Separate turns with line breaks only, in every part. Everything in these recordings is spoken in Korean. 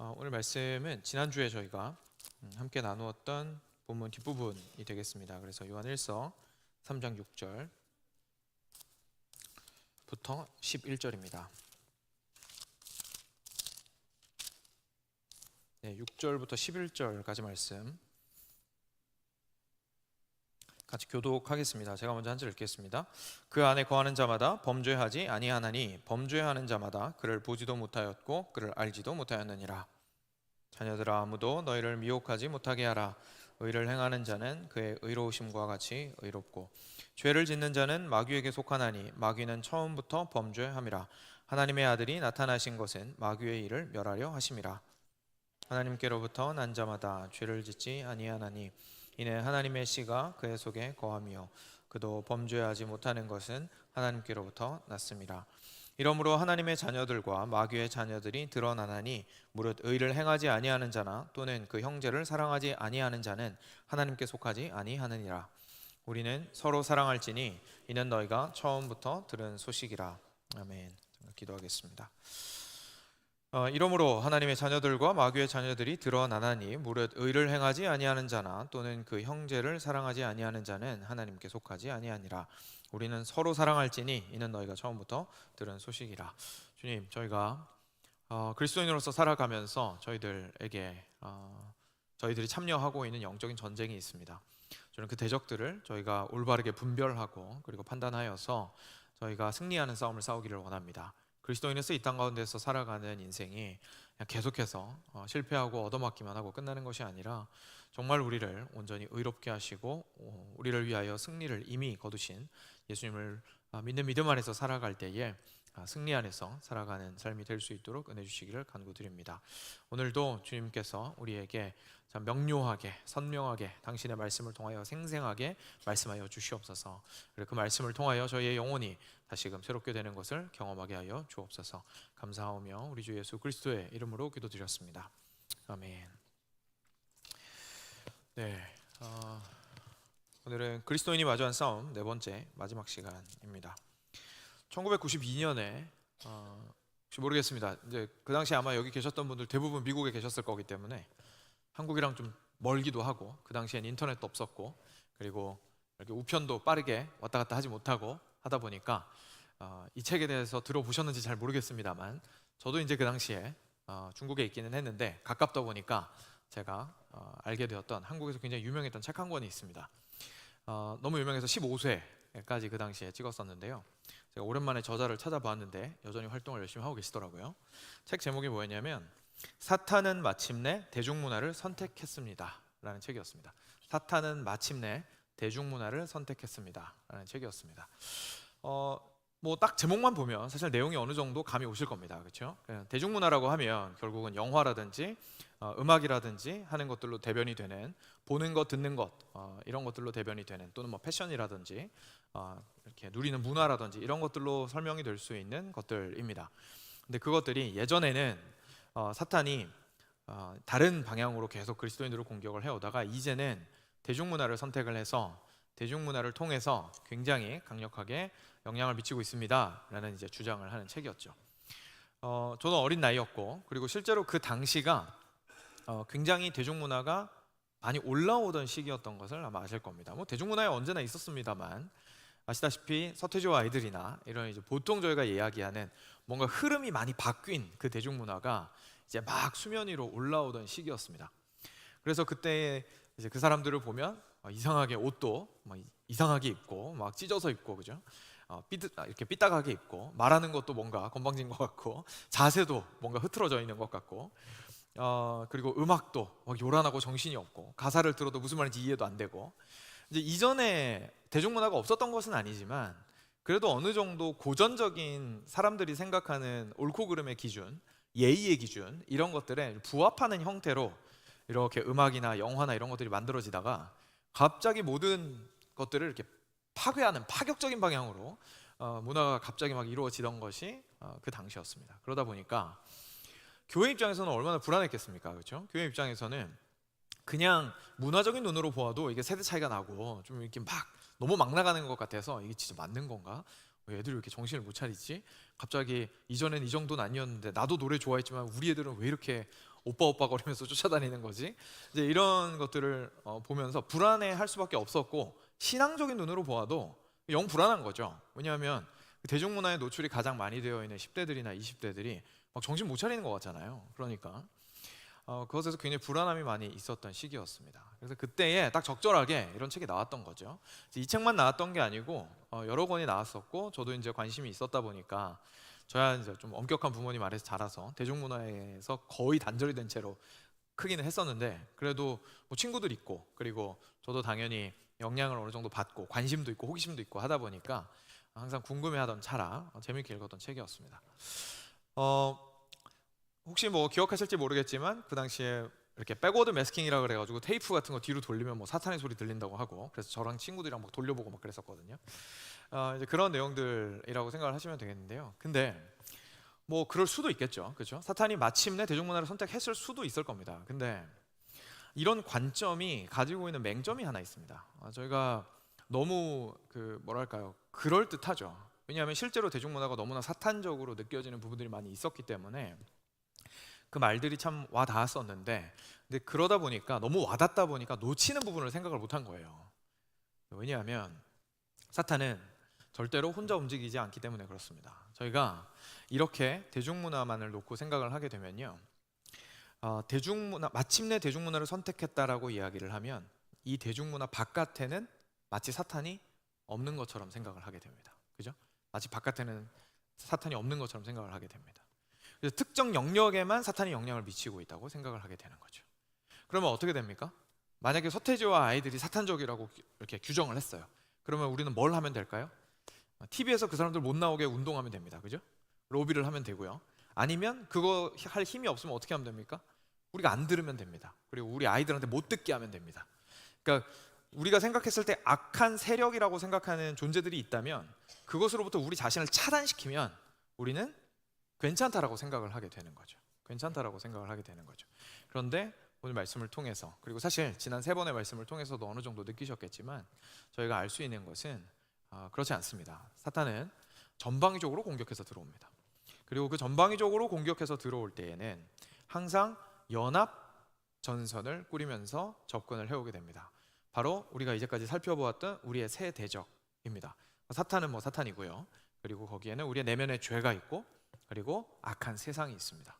오늘 말씀은 지난주에 저희가 함께 나누었던 본문 뒷부분이 되겠습니다. 그래서 요한 1서 3장 6절부터 11절입니다. 네, 6절부터 11절까지 말씀 같이 교독하겠습니다. 제가 먼저 한 절 읽겠습니다. 그 안에 거하는 자마다 범죄하지 아니하나니 범죄하는 자마다 그를 보지도 못하였고 그를 알지도 못하였느니라. 자녀들아, 아무도 너희를 미혹하지 못하게 하라. 의를 행하는 자는 그의 의로우심과 같이 의롭고 죄를 짓는 자는 마귀에게 속하나니 마귀는 처음부터 범죄함이라. 하나님의 아들이 나타나신 것은 마귀의 일을 멸하려 하심이라. 하나님께로부터 난 자마다 죄를 짓지 아니하나니 이는 하나님의 씨가 그의 속에 거함이요 그도 범죄하지 못하는 것은 하나님께로부터 났음이라. 이러므로 하나님의 자녀들과 마귀의 자녀들이 드러나나니 무릇 의를 행하지 아니하는 자나 또는 그 형제를 사랑하지 아니하는 자는 하나님께 속하지 아니하느니라. 우리는 서로 사랑할지니 이는 너희가 처음부터 들은 소식이라. 아멘. 기도하겠습니다. 이러므로 하나님의 자녀들과 마귀의 자녀들이 드러나나니 무릇 의를 행하지 아니하는 자나 또는 그 형제를 사랑하지 아니하는 자는 하나님께 속하지 아니하니라. 우리는 서로 사랑할지니 이는 너희가 처음부터 들은 소식이라. 주님, 저희가 그리스도인으로서 살아가면서 저희들에게 저희들이 참여하고 있는 영적인 전쟁이 있습니다. 저는 그 대적들을 저희가 올바르게 분별하고 그리고 판단하여서 저희가 승리하는 싸움을 싸우기를 원합니다. 그리스도인으로서 이 땅 가운데서 살아가는 인생이 그냥 계속해서 실패하고 얻어맞기만 하고 끝나는 것이 아니라 정말 우리를 온전히 의롭게 하시고 우리를 위하여 승리를 이미 거두신 예수님을 믿는 믿음 안에서 살아갈 때에 승리 안에서 살아가는 삶이 될 수 있도록 은혜 주시기를 간구드립니다. 오늘도 주님께서 우리에게 참 명료하게 선명하게 당신의 말씀을 통하여 생생하게 말씀하여 주시옵소서. 그리고 그 말씀을 통하여 저희의 영혼이 다시금 새롭게 되는 것을 경험하게 하여 주옵소서. 감사하며 우리 주 예수 그리스도의 이름으로 기도드렸습니다. 아멘. 네, 오늘은 그리스도인이 마주한 싸움 네 번째 마지막 시간입니다. 1992년에 혹시 모르겠습니다. 이제 그 당시 아마 여기 계셨던 분들 대부분 미국에 계셨을 거기 때문에 한국이랑 좀 멀기도 하고 그 당시엔 인터넷도 없었고 그리고 이렇게 우편도 빠르게 왔다 갔다 하지 못하고 하다 보니까 이 책에 대해서 들어보셨는지 잘 모르겠습니다만 저도 이제 그 당시에 중국에 있기는 했는데 가깝다 보니까 제가 알게 되었던 한국에서 굉장히 유명했던 책 한 권이 있습니다. 너무 유명해서 15쇄까지 그 당시에 찍었었는데요. 제가 오랜만에 저자를 찾아봤는데 여전히 활동을 열심히 하고 계시더라고요. 책 제목이 뭐였냐면 사탄은 마침내 대중문화를 선택했습니다 라는 책이었습니다. 사탄은 마침내 대중문화를 선택했습니다 라는 책이었습니다. 뭐 딱 제목만 보면 사실 내용이 어느 정도 감이 오실 겁니다. 그렇죠? 대중문화라고 하면 결국은 영화라든지 음악이라든지 하는 것들로 대변이 되는, 보는 것, 듣는 것 이런 것들로 대변이 되는, 또는 뭐 패션이라든지 이렇게 누리는 문화라든지 이런 것들로 설명이 될 수 있는 것들입니다. 근데 그것들이 예전에는 사탄이 다른 방향으로 계속 그리스도인들을 공격을 해오다가 이제는 대중문화를 선택을 해서 대중문화를 통해서 굉장히 강력하게 영향을 미치고 있습니다 라는 이제 주장을 하는 책이었죠. 저는 어린 나이였고 그리고 실제로 그 당시가 굉장히 대중문화가 많이 올라오던 시기였던 것을 아마 아실 겁니다. 뭐 대중문화에 언제나 있었습니다만 아시다시피 서태지와 아이들이나 이런 이제 보통 저희가 이야기하는 뭔가 흐름이 많이 바뀐 그 대중문화가 이제 막 수면 위로 올라오던 시기였습니다. 그래서 그때 이제 그 사람들을 보면 이상하게 옷도 막 이상하게 입고 막 찢어서 입고 그죠? 이렇게 삐딱하게 입고 말하는 것도 뭔가 건방진 것 같고 자세도 뭔가 흐트러져 있는 것 같고 그리고 음악도 막 요란하고 정신이 없고 가사를 들어도 무슨 말인지 이해도 안 되고 이제 이전에 대중문화가 없었던 것은 아니지만 그래도 어느 정도 고전적인 사람들이 생각하는 옳고 그름의 기준, 예의의 기준 이런 것들에 부합하는 형태로 이렇게 음악이나 영화나 이런 것들이 만들어지다가 갑자기 모든 것들을 이렇게 파괴하는 파격적인 방향으로 문화가 갑자기 막 이루어지던 것이 그 당시였습니다. 그러다 보니까 교회 입장에서는 얼마나 불안했겠습니까? 그렇죠? 교회 입장에서는 그냥 문화적인 눈으로 보아도 이게 세대 차이가 나고 좀 이렇게 막 너무 막 나가는 것 같아서 이게 진짜 맞는 건가? 왜 애들이 이렇게 정신을 못 차리지? 갑자기 이전엔 이 정도는 아니었는데 나도 노래 좋아했지만 우리 애들은 왜 이렇게 오빠 거리면서 쫓아다니는 거지. 이제 이런 것들을 보면서 불안해할 수밖에 없었고, 신앙적인 눈으로 보아도 영 불안한 거죠. 왜냐하면 대중문화에 노출이 가장 많이 되어 있는 10대들이나 20대들이 막 정신 못 차리는 것 같잖아요. 그러니까 그것에서 굉장히 불안함이 많이 있었던 시기였습니다. 그래서 그때에 딱 적절하게 이런 책이 나왔던 거죠. 이 책만 나왔던 게 아니고 여러 권이 나왔었고, 저도 이제 관심이 있었다 보니까 저야 이제 좀 엄격한 부모님 아래서 자라서 대중문화에서 거의 단절이 된 채로 크기는 했었는데, 그래도 뭐 친구들 있고, 그리고 저도 당연히 영향을 어느 정도 받고 관심도 있고 호기심도 있고 하다 보니까 항상 궁금해하던 차라 재밌게 읽었던 책이었습니다. 혹시 뭐 기억하실지 모르겠지만 그 당시에 이렇게 백워드 매스킹이라 그래가지고 테이프 같은 거 뒤로 돌리면 뭐 사탄의 소리 들린다고 하고, 그래서 저랑 친구들이랑 막 돌려보고 막 그랬었거든요. 이제 그런 내용들이라고 생각을 하시면 되겠는데요. 근데 뭐 그럴 수도 있겠죠, 그렇죠? 사탄이 마침내 대중문화를 선택했을 수도 있을 겁니다. 근데 이런 관점이 가지고 있는 맹점이 하나 있습니다. 저희가 너무 뭐랄까요, 그럴 듯하죠. 왜냐하면 실제로 대중문화가 너무나 사탄적으로 느껴지는 부분들이 많이 있었기 때문에 그 말들이 참 와닿았었는데, 근데 그러다 보니까 너무 와닿다 보니까 놓치는 부분을 생각을 못한 거예요. 왜냐하면 사탄은 절대로 혼자 움직이지 않기 때문에 그렇습니다. 저희가 이렇게 대중문화만을 놓고 생각을 하게 되면요, 마침내 대중문화를 선택했다라고 이야기를 하면 이 대중문화 바깥에는 마치 사탄이 없는 것처럼 생각을 하게 됩니다. 그죠? 마치 바깥에는 사탄이 없는 것처럼 생각을 하게 됩니다. 그래서 특정 영역에만 사탄이 영향을 미치고 있다고 생각을 하게 되는 거죠. 그러면 어떻게 됩니까? 만약에 서태지와 아이들이 사탄적이라고 이렇게 규정을 했어요. 그러면 우리는 뭘 하면 될까요? TV에서 그 사람들 못 나오게 운동하면 됩니다. 그죠? 로비를 하면 되고요. 아니면 그거 할 힘이 없으면 어떻게 하면 됩니까? 우리가 안 들으면 됩니다. 그리고 우리 아이들한테 못 듣게 하면 됩니다. 그러니까 우리가 생각했을 때 악한 세력이라고 생각하는 존재들이 있다면 그것으로부터 우리 자신을 차단시키면 우리는 괜찮다라고 생각을 하게 되는 거죠. 괜찮다라고 생각을 하게 되는 거죠. 그런데 오늘 말씀을 통해서, 그리고 사실 지난 3번의 말씀을 통해서도 어느 정도 느끼셨겠지만 저희가 알 수 있는 것은 그렇지 않습니다. 사탄은 전방위적으로 공격해서 들어옵니다. 그리고 그 전방위적으로 공격해서 들어올 때에는 항상 연합 전선을 꾸리면서 접근을 해오게 됩니다. 바로 우리가 이제까지 살펴보았던 우리의 세 대적입니다. 사탄은 뭐 사탄이고요. 그리고 거기에는 우리의 내면의 죄가 있고, 그리고 악한 세상이 있습니다.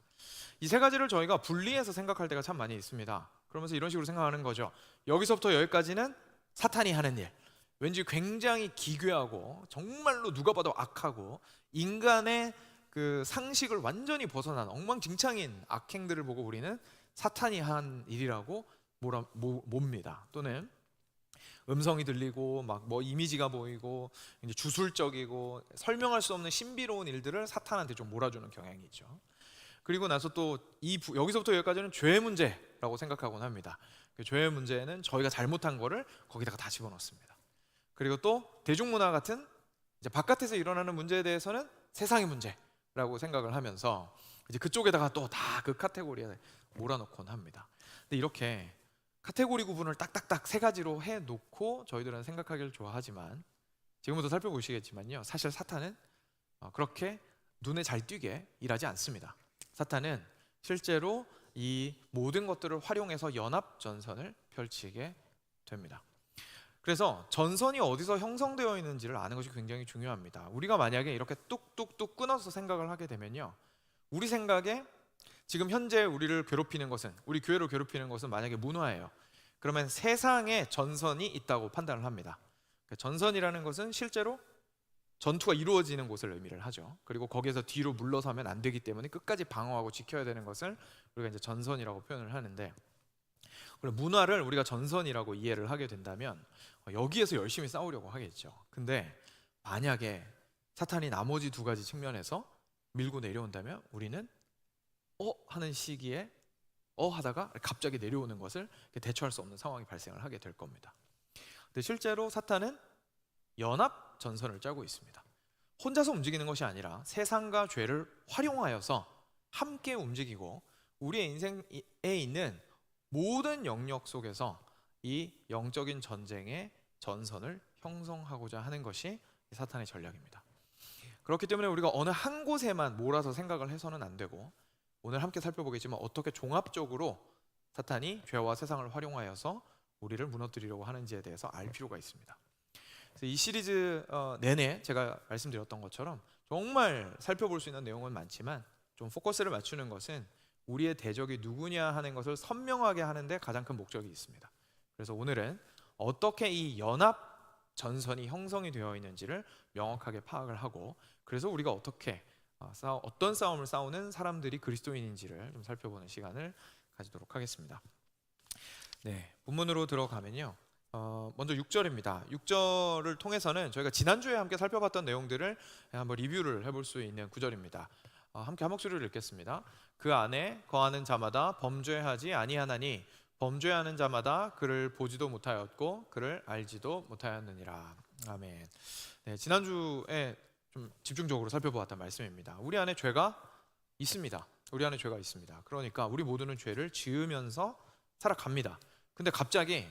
이 세 가지를 저희가 분리해서 생각할 때가 참 많이 있습니다. 그러면서 이런 식으로 생각하는 거죠. 여기서부터 여기까지는 사탄이 하는 일, 왠지 굉장히 기괴하고 정말로 누가 봐도 악하고 인간의 그 상식을 완전히 벗어난 엉망진창인 악행들을 보고 우리는 사탄이 한 일이라고 몹니다. 또는 음성이 들리고 막 뭐 이미지가 보이고 이제 주술적이고 설명할 수 없는 신비로운 일들을 사탄한테 좀 몰아주는 경향이 있죠. 그리고 나서 또 여기서부터 여기까지는 죄의 문제라고 생각하곤 합니다. 그 죄의 문제는 저희가 잘못한 거를 거기다가 다 집어넣습니다. 그리고 또 대중문화 같은 이제 바깥에서 일어나는 문제에 대해서는 세상의 문제라고 생각을 하면서 이제 그쪽에다가 또 다 그 카테고리에 몰아넣곤 합니다. 근데 이렇게 카테고리 구분을 딱딱딱 세 가지로 해놓고 저희들은 생각하기를 좋아하지만 지금부터 살펴보시겠지만요, 사실 사탄은 그렇게 눈에 잘 띄게 일하지 않습니다. 사탄은 실제로 이 모든 것들을 활용해서 연합 전선을 펼치게 됩니다. 그래서 전선이 어디서 형성되어 있는지를 아는 것이 굉장히 중요합니다. 우리가 만약에 이렇게 뚝뚝뚝 끊어서 생각을 하게 되면요, 우리 생각에 지금 현재 우리를 괴롭히는 것은, 우리 교회를 괴롭히는 것은 만약에 문화예요. 그러면 세상에 전선이 있다고 판단을 합니다. 전선이라는 것은 실제로 전투가 이루어지는 곳을 의미를 하죠. 그리고 거기에서 뒤로 물러서면 안 되기 때문에 끝까지 방어하고 지켜야 되는 것을 우리가 이제 전선이라고 표현을 하는데, 문화를 우리가 전선이라고 이해를 하게 된다면 여기에서 열심히 싸우려고 하겠죠. 근데 만약에 사탄이 나머지 두 가지 측면에서 밀고 내려온다면 우리는 하는 시기에 하다가 갑자기 내려오는 것을 대처할 수 없는 상황이 발생을 하게 될 겁니다. 근데 실제로 사탄은 연합 전선을 짜고 있습니다. 혼자서 움직이는 것이 아니라 세상과 죄를 활용하여서 함께 움직이고 우리의 인생에 있는 모든 영역 속에서 이 영적인 전쟁의 전선을 형성하고자 하는 것이 사탄의 전략입니다. 그렇기 때문에 우리가 어느 한 곳에만 몰아서 생각을 해서는 안 되고 오늘 함께 살펴보겠지만 어떻게 종합적으로 사탄이 죄와 세상을 활용하여서 우리를 무너뜨리려고 하는지에 대해서 알 필요가 있습니다. 그래서 이 시리즈 내내 제가 말씀드렸던 것처럼 정말 살펴볼 수 있는 내용은 많지만 좀 포커스를 맞추는 것은 우리의 대적이 누구냐 하는 것을 선명하게 하는데 가장 큰 목적이 있습니다. 그래서 오늘은 어떻게 이 연합 전선이 형성이 되어 있는지를 명확하게 파악을 하고, 그래서 우리가 어떻게 어떤 싸움을 싸우는 사람들이 그리스도인인지를 좀 살펴보는 시간을 가지도록 하겠습니다. 네, 본문으로 들어가면요. 먼저 6절입니다. 6절을 통해서는 저희가 지난주에 함께 살펴봤던 내용들을 한번 리뷰를 해볼 수 있는 구절입니다. 함께 한 목소리로 읽겠습니다. 그 안에 거하는 자마다 범죄하지 아니하나니 범죄하는 자마다 그를 보지도 못하였고 그를 알지도 못하였느니라. 아멘. 네, 지난주에 좀 집중적으로 살펴보았던 말씀입니다. 우리 안에 죄가 있습니다. 우리 안에 죄가 있습니다. 그러니까 우리 모두는 죄를 지으면서 살아갑니다. 근데 갑자기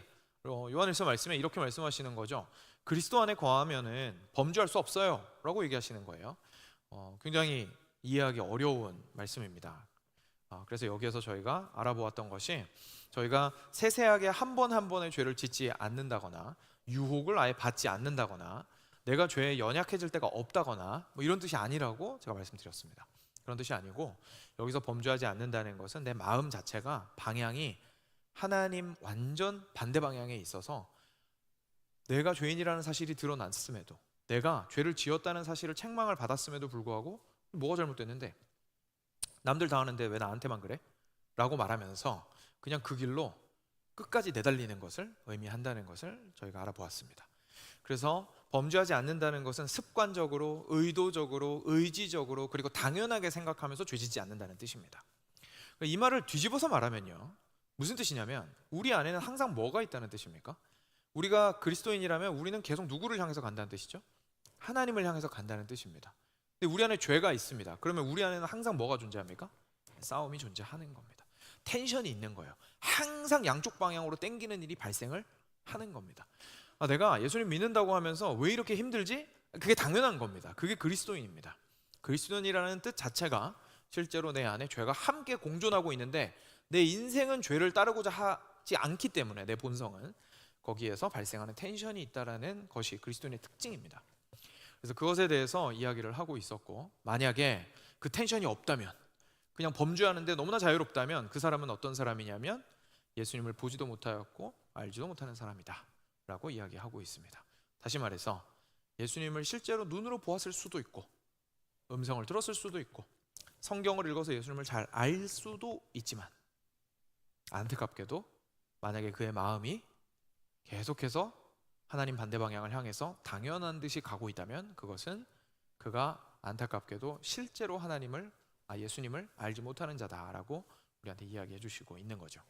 요한일서 말씀에 이렇게 말씀하시는 거죠. 그리스도 안에 거하면은 범죄할 수 없어요 라고 얘기하시는 거예요. 굉장히 이해하기 어려운 말씀입니다. 그래서 여기에서 저희가 알아보았던 것이, 저희가 세세하게 한 번 한 번의 죄를 짓지 않는다거나 유혹을 아예 받지 않는다거나 내가 죄에 연약해질 때가 없다거나 뭐 이런 뜻이 아니라고 제가 말씀드렸습니다. 그런 뜻이 아니고, 여기서 범죄하지 않는다는 것은 내 마음 자체가 방향이 하나님 완전 반대 방향에 있어서 내가 죄인이라는 사실이 드러났음에도, 내가 죄를 지었다는 사실을 책망을 받았음에도 불구하고 뭐가 잘못됐는데, 남들 다 하는데 왜 나한테만 그래? 라고 말하면서 그냥 그 길로 끝까지 내달리는 것을 의미한다는 것을 저희가 알아보았습니다. 그래서 범죄하지 않는다는 것은 습관적으로, 의도적으로, 의지적으로, 그리고 당연하게 생각하면서 죄짓지 않는다는 뜻입니다. 이 말을 뒤집어서 말하면요, 무슨 뜻이냐면 우리 안에는 항상 뭐가 있다는 뜻입니까? 우리가 그리스도인이라면 우리는 계속 누구를 향해서 간다는 뜻이죠? 하나님을 향해서 간다는 뜻입니다. 근데 우리 안에 죄가 있습니다. 그러면 우리 안에는 항상 뭐가 존재합니까? 싸움이 존재하는 겁니다. 텐션이 있는 거예요. 항상 양쪽 방향으로 땡기는 일이 발생을 하는 겁니다. 내가 예수님 믿는다고 하면서 왜 이렇게 힘들지? 그게 당연한 겁니다. 그게 그리스도인입니다. 그리스도인이라는 뜻 자체가 실제로 내 안에 죄가 함께 공존하고 있는데 내 인생은 죄를 따르고자 하지 않기 때문에, 내 본성은 거기에서 발생하는 텐션이 있다라는 것이 그리스도인의 특징입니다. 그래서 그것에 대해서 이야기를 하고 있었고, 만약에 그 텐션이 없다면, 그냥 범죄하는데 너무나 자유롭다면 그 사람은 어떤 사람이냐면 예수님을 보지도 못하였고 알지도 못하는 사람이다 라고 이야기하고 있습니다. 다시 말해서 예수님을 실제로 눈으로 보았을 수도 있고 음성을 들었을 수도 있고 성경을 읽어서 예수님을 잘 알 수도 있지만, 안타깝게도 만약에 그의 마음이 계속해서 하나님 반대 방향을 향해서 당연한 듯이 가고 있다면 그것은 그가 안타깝게도 실제로 예수님을 알지 못하는 자다라고 우리한테 이야기해 주시고 있는 거죠.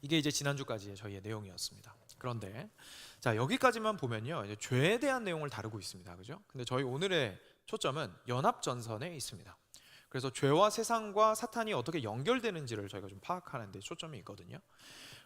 이게 이제 지난주까지의 저희의 내용이었습니다. 그런데 자, 여기까지만 보면요, 이제 죄에 대한 내용을 다루고 있습니다. 그죠? 근데 저희 오늘의 초점은 연합전선에 있습니다. 그래서 죄와 세상과 사탄이 어떻게 연결되는지를 저희가 좀 파악하는 데 초점이 있거든요.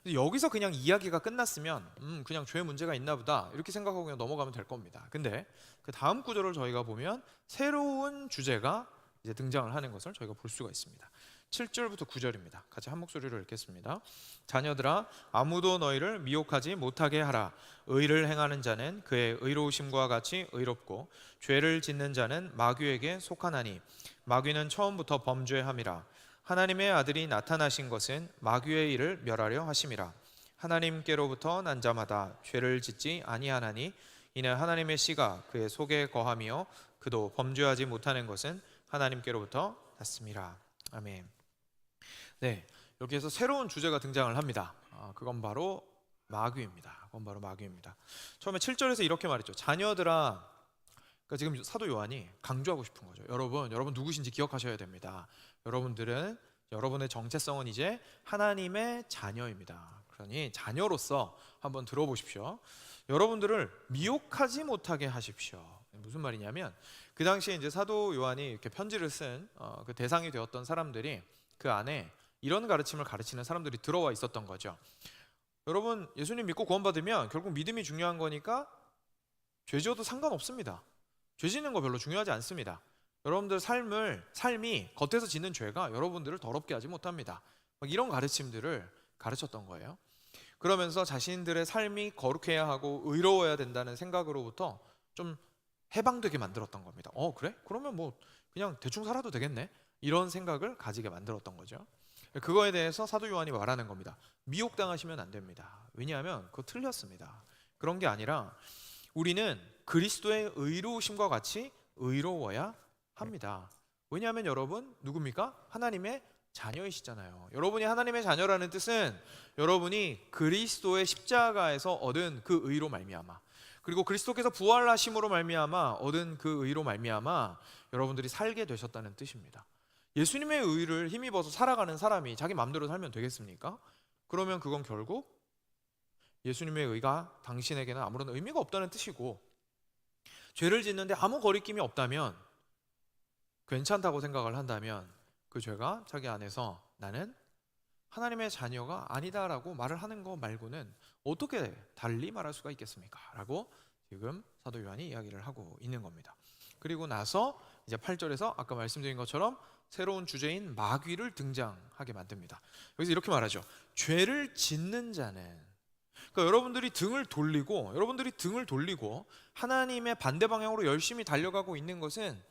여기서 그냥 이야기가 끝났으면 그냥 죄 문제가 있나 보다 이렇게 생각하고 그냥 넘어가면 될 겁니다. 근데 그 다음 구절을 저희가 보면 새로운 주제가 이제 등장을 하는 것을 저희가 볼 수가 있습니다. 7절부터 9절입니다. 같이 한 목소리로 읽겠습니다. 자녀들아, 아무도 너희를 미혹하지 못하게 하라. 의를 행하는 자는 그의 의로우심과 같이 의롭고 죄를 짓는 자는 마귀에게 속하나니 마귀는 처음부터 범죄함이라. 하나님의 아들이 나타나신 것은 마귀의 일을 멸하려 하심이라. 하나님께로부터 난 자마다 죄를 짓지 아니하나니 이는 하나님의 씨가 그의 속에 거하며 그도 범죄하지 못하는 것은 하나님께로부터 났음이라. 아멘. 네, 여기에서 새로운 주제가 등장을 합니다. 그건 바로 마귀입니다. 처음에 7절에서 이렇게 말했죠. 자녀들아. 그러니까 지금 사도 요한이 강조하고 싶은 거죠. 여러분 누구신지 기억하셔야 됩니다. 여러분들은, 여러분의 정체성은 이제 하나님의 자녀입니다. 그러니 자녀로서 한번 들어보십시오. 여러분들을 미혹하지 못하게 하십시오. 무슨 말이냐면, 그 당시에 이제 사도 요한이 이렇게 편지를 쓴 그 대상이 되었던 사람들이, 그 안에 이런 가르침을 가르치는 사람들이 들어와 있었던 거죠. 여러분, 예수님 믿고 구원받으면 결국 믿음이 중요한 거니까 죄 지어도 상관없습니다. 죄 짓는 거 별로 중요하지 않습니다. 여러분들 삶이 겉에서 짓는 죄가 여러분들을 더럽게 하지 못합니다. 막 이런 가르침들을 가르쳤던 거예요. 그러면서 자신들의 삶이 거룩해야 하고 의로워야 된다는 생각으로부터 좀 해방되게 만들었던 겁니다. 그래? 그러면 뭐 그냥 대충 살아도 되겠네? 이런 생각을 가지게 만들었던 거죠. 그거에 대해서 사도 요한이 말하는 겁니다. 미혹당하시면 안 됩니다. 왜냐하면 그거 틀렸습니다. 그런 게 아니라 우리는 그리스도의 의로우심과 같이 의로워야 합니다. 왜냐하면 여러분 누굽니까? 하나님의 자녀이시잖아요. 여러분이 하나님의 자녀라는 뜻은 여러분이 그리스도의 십자가에서 얻은 그 의로 말미암아, 그리고 그리스도께서 부활하심으로 말미암아 얻은 그 의로 말미암아 여러분들이 살게 되셨다는 뜻입니다. 예수님의 의를 힘입어서 살아가는 사람이 자기 마음대로 살면 되겠습니까? 그러면 그건 결국 예수님의 의가 당신에게는 아무런 의미가 없다는 뜻이고, 죄를 짓는데 아무 거리낌이 없다면, 괜찮다고 생각을 한다면 그 죄가 자기 안에서 나는 하나님의 자녀가 아니다라고 말을 하는 거 말고는 어떻게 달리 말할 수가 있겠습니까? 라고 지금 사도 요한이 이야기를 하고 있는 겁니다. 그리고 나서 이제 8절에서 아까 말씀드린 것처럼 새로운 주제인 마귀를 등장하게 만듭니다. 여기서 이렇게 말하죠. 죄를 짓는 자는, 그러니까 여러분들이 등을 돌리고 하나님의 반대 방향으로 열심히 달려가고 있는 것은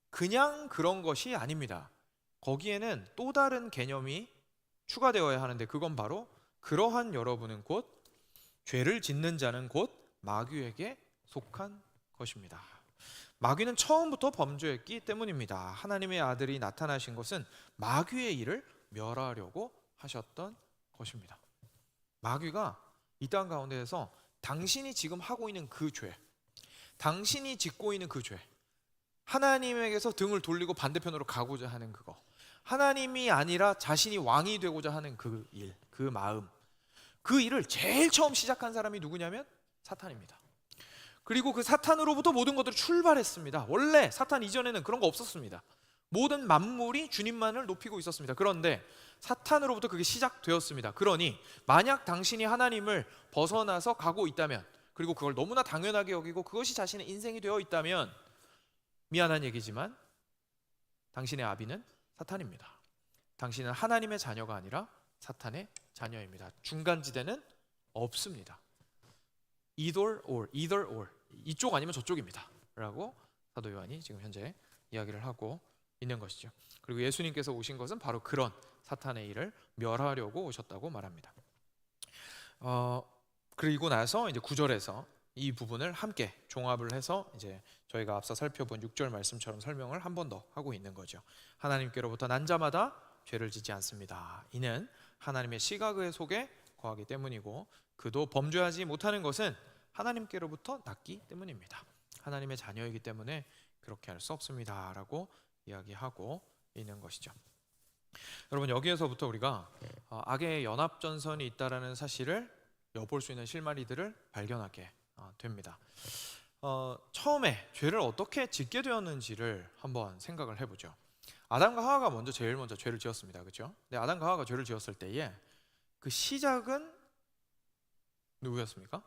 그냥 그런 것이 아닙니다. 거기에는 또 다른 개념이 추가되어야 하는데, 그건 바로 그러한 여러분은 곧 죄를 짓는 자는 곧 마귀에게 속한 것입니다. 마귀는 처음부터 범죄했기 때문입니다. 하나님의 아들이 나타나신 것은 마귀의 일을 멸하려고 하셨던 것입니다. 마귀가 이 땅 가운데에서 당신이 지금 하고 있는 그 죄, 당신이 짓고 있는 그 죄, 하나님에게서 등을 돌리고 반대편으로 가고자 하는 그거, 하나님이 아니라 자신이 왕이 되고자 하는 그 일, 그 마음, 그 일을 제일 처음 시작한 사람이 누구냐면 사탄입니다. 그리고 그 사탄으로부터 모든 것들이 출발했습니다. 원래 사탄 이전에는 그런 거 없었습니다. 모든 만물이 주님만을 높이고 있었습니다. 그런데 사탄으로부터 그게 시작되었습니다. 그러니 만약 당신이 하나님을 벗어나서 가고 있다면, 그리고 그걸 너무나 당연하게 여기고 그것이 자신의 인생이 되어 있다면, 미안한 얘기지만 당신의 아비는 사탄입니다. 당신은 하나님의 자녀가 아니라 사탄의 자녀입니다. 중간지대는 없습니다. either or, 이쪽 아니면 저쪽입니다 라고 사도 요한이 지금 현재 이야기를 하고 있는 것이죠. 그리고 예수님께서 오신 것은 바로 그런 사탄의 일을 멸하려고 오셨다고 말합니다. 그리고 나서 이제 9절에서 이 부분을 함께 종합을 해서 이제 저희가 앞서 살펴본 6절 말씀처럼 설명을 한 번 더 하고 있는 거죠. 하나님께로부터 난 자마다 죄를 짓지 않습니다. 이는 하나님의 시각의 속에 거하기 때문이고, 그도 범죄하지 못하는 것은 하나님께로부터 났기 때문입니다. 하나님의 자녀이기 때문에 그렇게 할 수 없습니다 라고 이야기하고 있는 것이죠. 여러분, 여기에서부터 우리가 악의 연합전선이 있다라는 사실을 엿볼 수 있는 실마리들을 발견하게 됩니다. 처음에 죄를 어떻게 짓게 되었는지를 한번 생각을 해보죠. 아담과 하와가 제일 먼저 죄를 지었습니다. 그렇죠? 근데 아담과 하와가 죄를 지었을 때에 그 시작은 누구였습니까?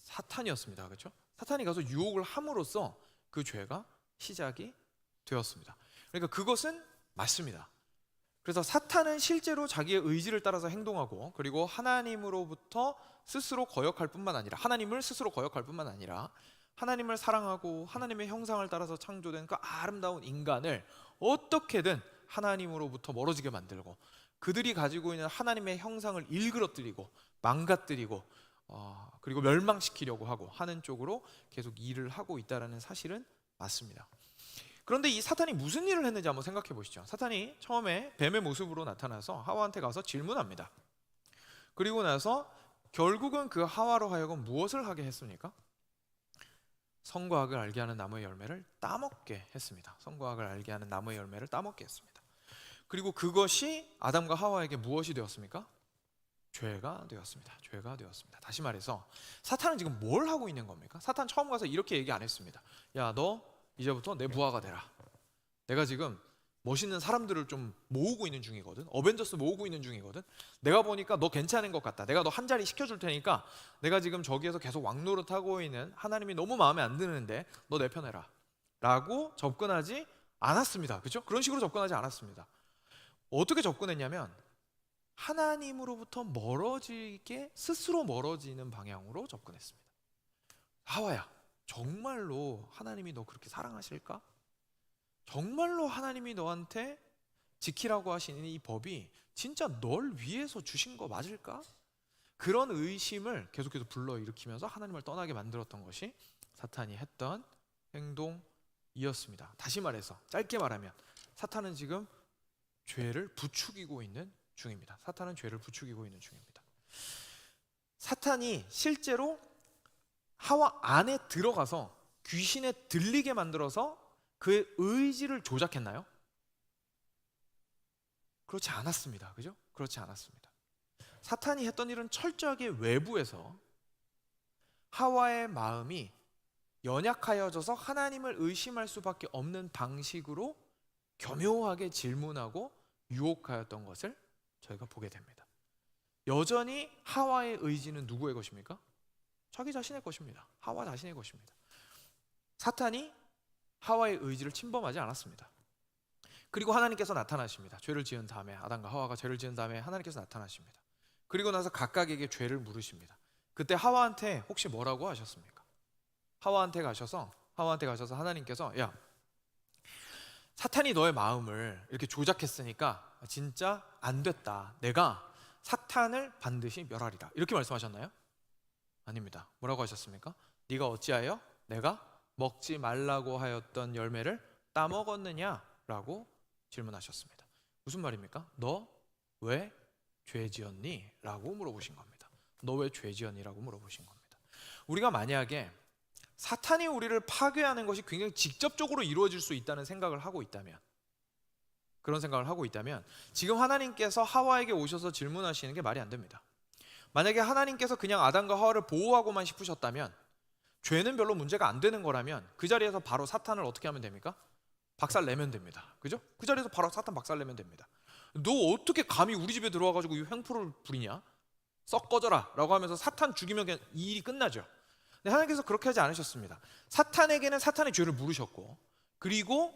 사탄이었습니다. 그렇죠? 사탄이 가서 유혹을 함으로써 그 죄가 시작이 되었습니다. 그러니까 그것은 맞습니다. 그래서 사탄은 실제로 자기의 의지를 따라서 행동하고, 그리고 하나님으로부터 스스로 거역할 뿐만 아니라, 하나님을 스스로 거역할 뿐만 아니라 하나님을 사랑하고 하나님의 형상을 따라서 창조된 그 아름다운 인간을 어떻게든 하나님으로부터 멀어지게 만들고, 그들이 가지고 있는 하나님의 형상을 일그러뜨리고 망가뜨리고 그리고 멸망시키려고 하고 하는 쪽으로 계속 일을 하고 있다는 사실은 맞습니다. 그런데 이 사탄이 무슨 일을 했는지 한번 생각해 보시죠. 사탄이 처음에 뱀의 모습으로 나타나서 하와한테 가서 질문합니다. 그리고 나서 결국은 그 하와로 하여금 무엇을 하게 했습니까? 선과 악을 알게 하는 나무의 열매를 따먹게 했습니다. 선과 악을 알게 하는 나무의 열매를 따먹게 했습니다. 그리고 그것이 아담과 하와에게 무엇이 되었습니까? 죄가 되었습니다. 죄가 되었습니다. 다시 말해서 사탄은 지금 뭘 하고 있는 겁니까? 사탄 처음 가서 이렇게 얘기 안 했습니다. 야, 너 이제부터 내 부하가 되라. 내가 지금 멋있는 사람들을 좀 모으고 있는 중이거든. 어벤져스 모으고 있는 중이거든. 내가 보니까 너 괜찮은 것 같다. 내가 너 한 자리 시켜줄 테니까 내가 지금 저기에서 계속 왕노릇하고 있는 하나님이 너무 마음에 안 드는데 너 내 편 해라. 라고 접근하지 않았습니다. 그죠? 그런 식으로 접근하지 않았습니다. 어떻게 접근했냐면 하나님으로부터 멀어지게 스스로 멀어지는 방향으로 접근했습니다. 하와야, 정말로 하나님이 너 그렇게 사랑하실까? 정말로 하나님이 너한테 지키라고 하시는 이 법이 진짜 널 위해서 주신 거 맞을까? 그런 의심을 계속해서 불러일으키면서 하나님을 떠나게 만들었던 것이 사탄이 했던 행동이었습니다. 다시 말해서 짧게 말하면 사탄은 지금 죄를 부추기고 있는 중입니다. 사탄은 죄를 부추기고 있는 중입니다. 사탄이 실제로 하와 안에 들어가서 귀신에 들리게 만들어서 그의 의지를 조작했나요? 그렇지 않았습니다. 그죠? 그렇지 않았습니다. 사탄이 했던 일은 철저하게 외부에서 하와의 마음이 연약하여져서 하나님을 의심할 수밖에 없는 방식으로 교묘하게 질문하고 유혹하였던 것을 저희가 보게 됩니다. 여전히 하와의 의지는 누구의 것입니까? 자기 자신의 것입니다. 하와 자신의 것입니다. 사탄이 하와의 의지를 침범하지 않았습니다. 그리고 하나님께서 나타나십니다. 죄를 지은 다음에, 아담과 하와가 죄를 지은 다음에 하나님께서 나타나십니다. 그리고 나서 각각에게 죄를 물으십니다. 그때 하와한테 혹시 뭐라고 하셨습니까? 하와한테 가셔서 하나님께서, 야, 사탄이 너의 마음을 이렇게 조작했으니까 진짜 안 됐다. 내가 사탄을 반드시 멸하리라. 이렇게 말씀하셨나요? 아닙니다. 뭐라고 하셨습니까? 네가 어찌하여 내가 먹지 말라고 하였던 열매를 따먹었느냐라고 질문하셨습니다. 무슨 말입니까? 너 왜 죄 지었니? 라고 물어보신 겁니다. 너 왜 죄 지었니? 라고 물어보신 겁니다. 우리가 만약에 사탄이 우리를 파괴하는 것이 굉장히 직접적으로 이루어질 수 있다는 생각을 하고 있다면, 그런 생각을 하고 있다면 지금 하나님께서 하와에게 오셔서 질문하시는 게 말이 안 됩니다. 만약에 하나님께서 그냥 아담과 하와를 보호하고만 싶으셨다면, 죄는 별로 문제가 안 되는 거라면 그 자리에서 바로 사탄을 어떻게 하면 됩니까? 박살내면 됩니다. 그죠? 그 자리에서 바로 사탄 박살내면 됩니다. 너 어떻게 감히 우리 집에 들어와가지고 이 횡포를 부리냐? 썩 꺼져라 라고 하면서 사탄 죽이면 그냥 이 일이 끝나죠. 근데 하나님께서 그렇게 하지 않으셨습니다. 사탄에게는 사탄의 죄를 물으셨고, 그리고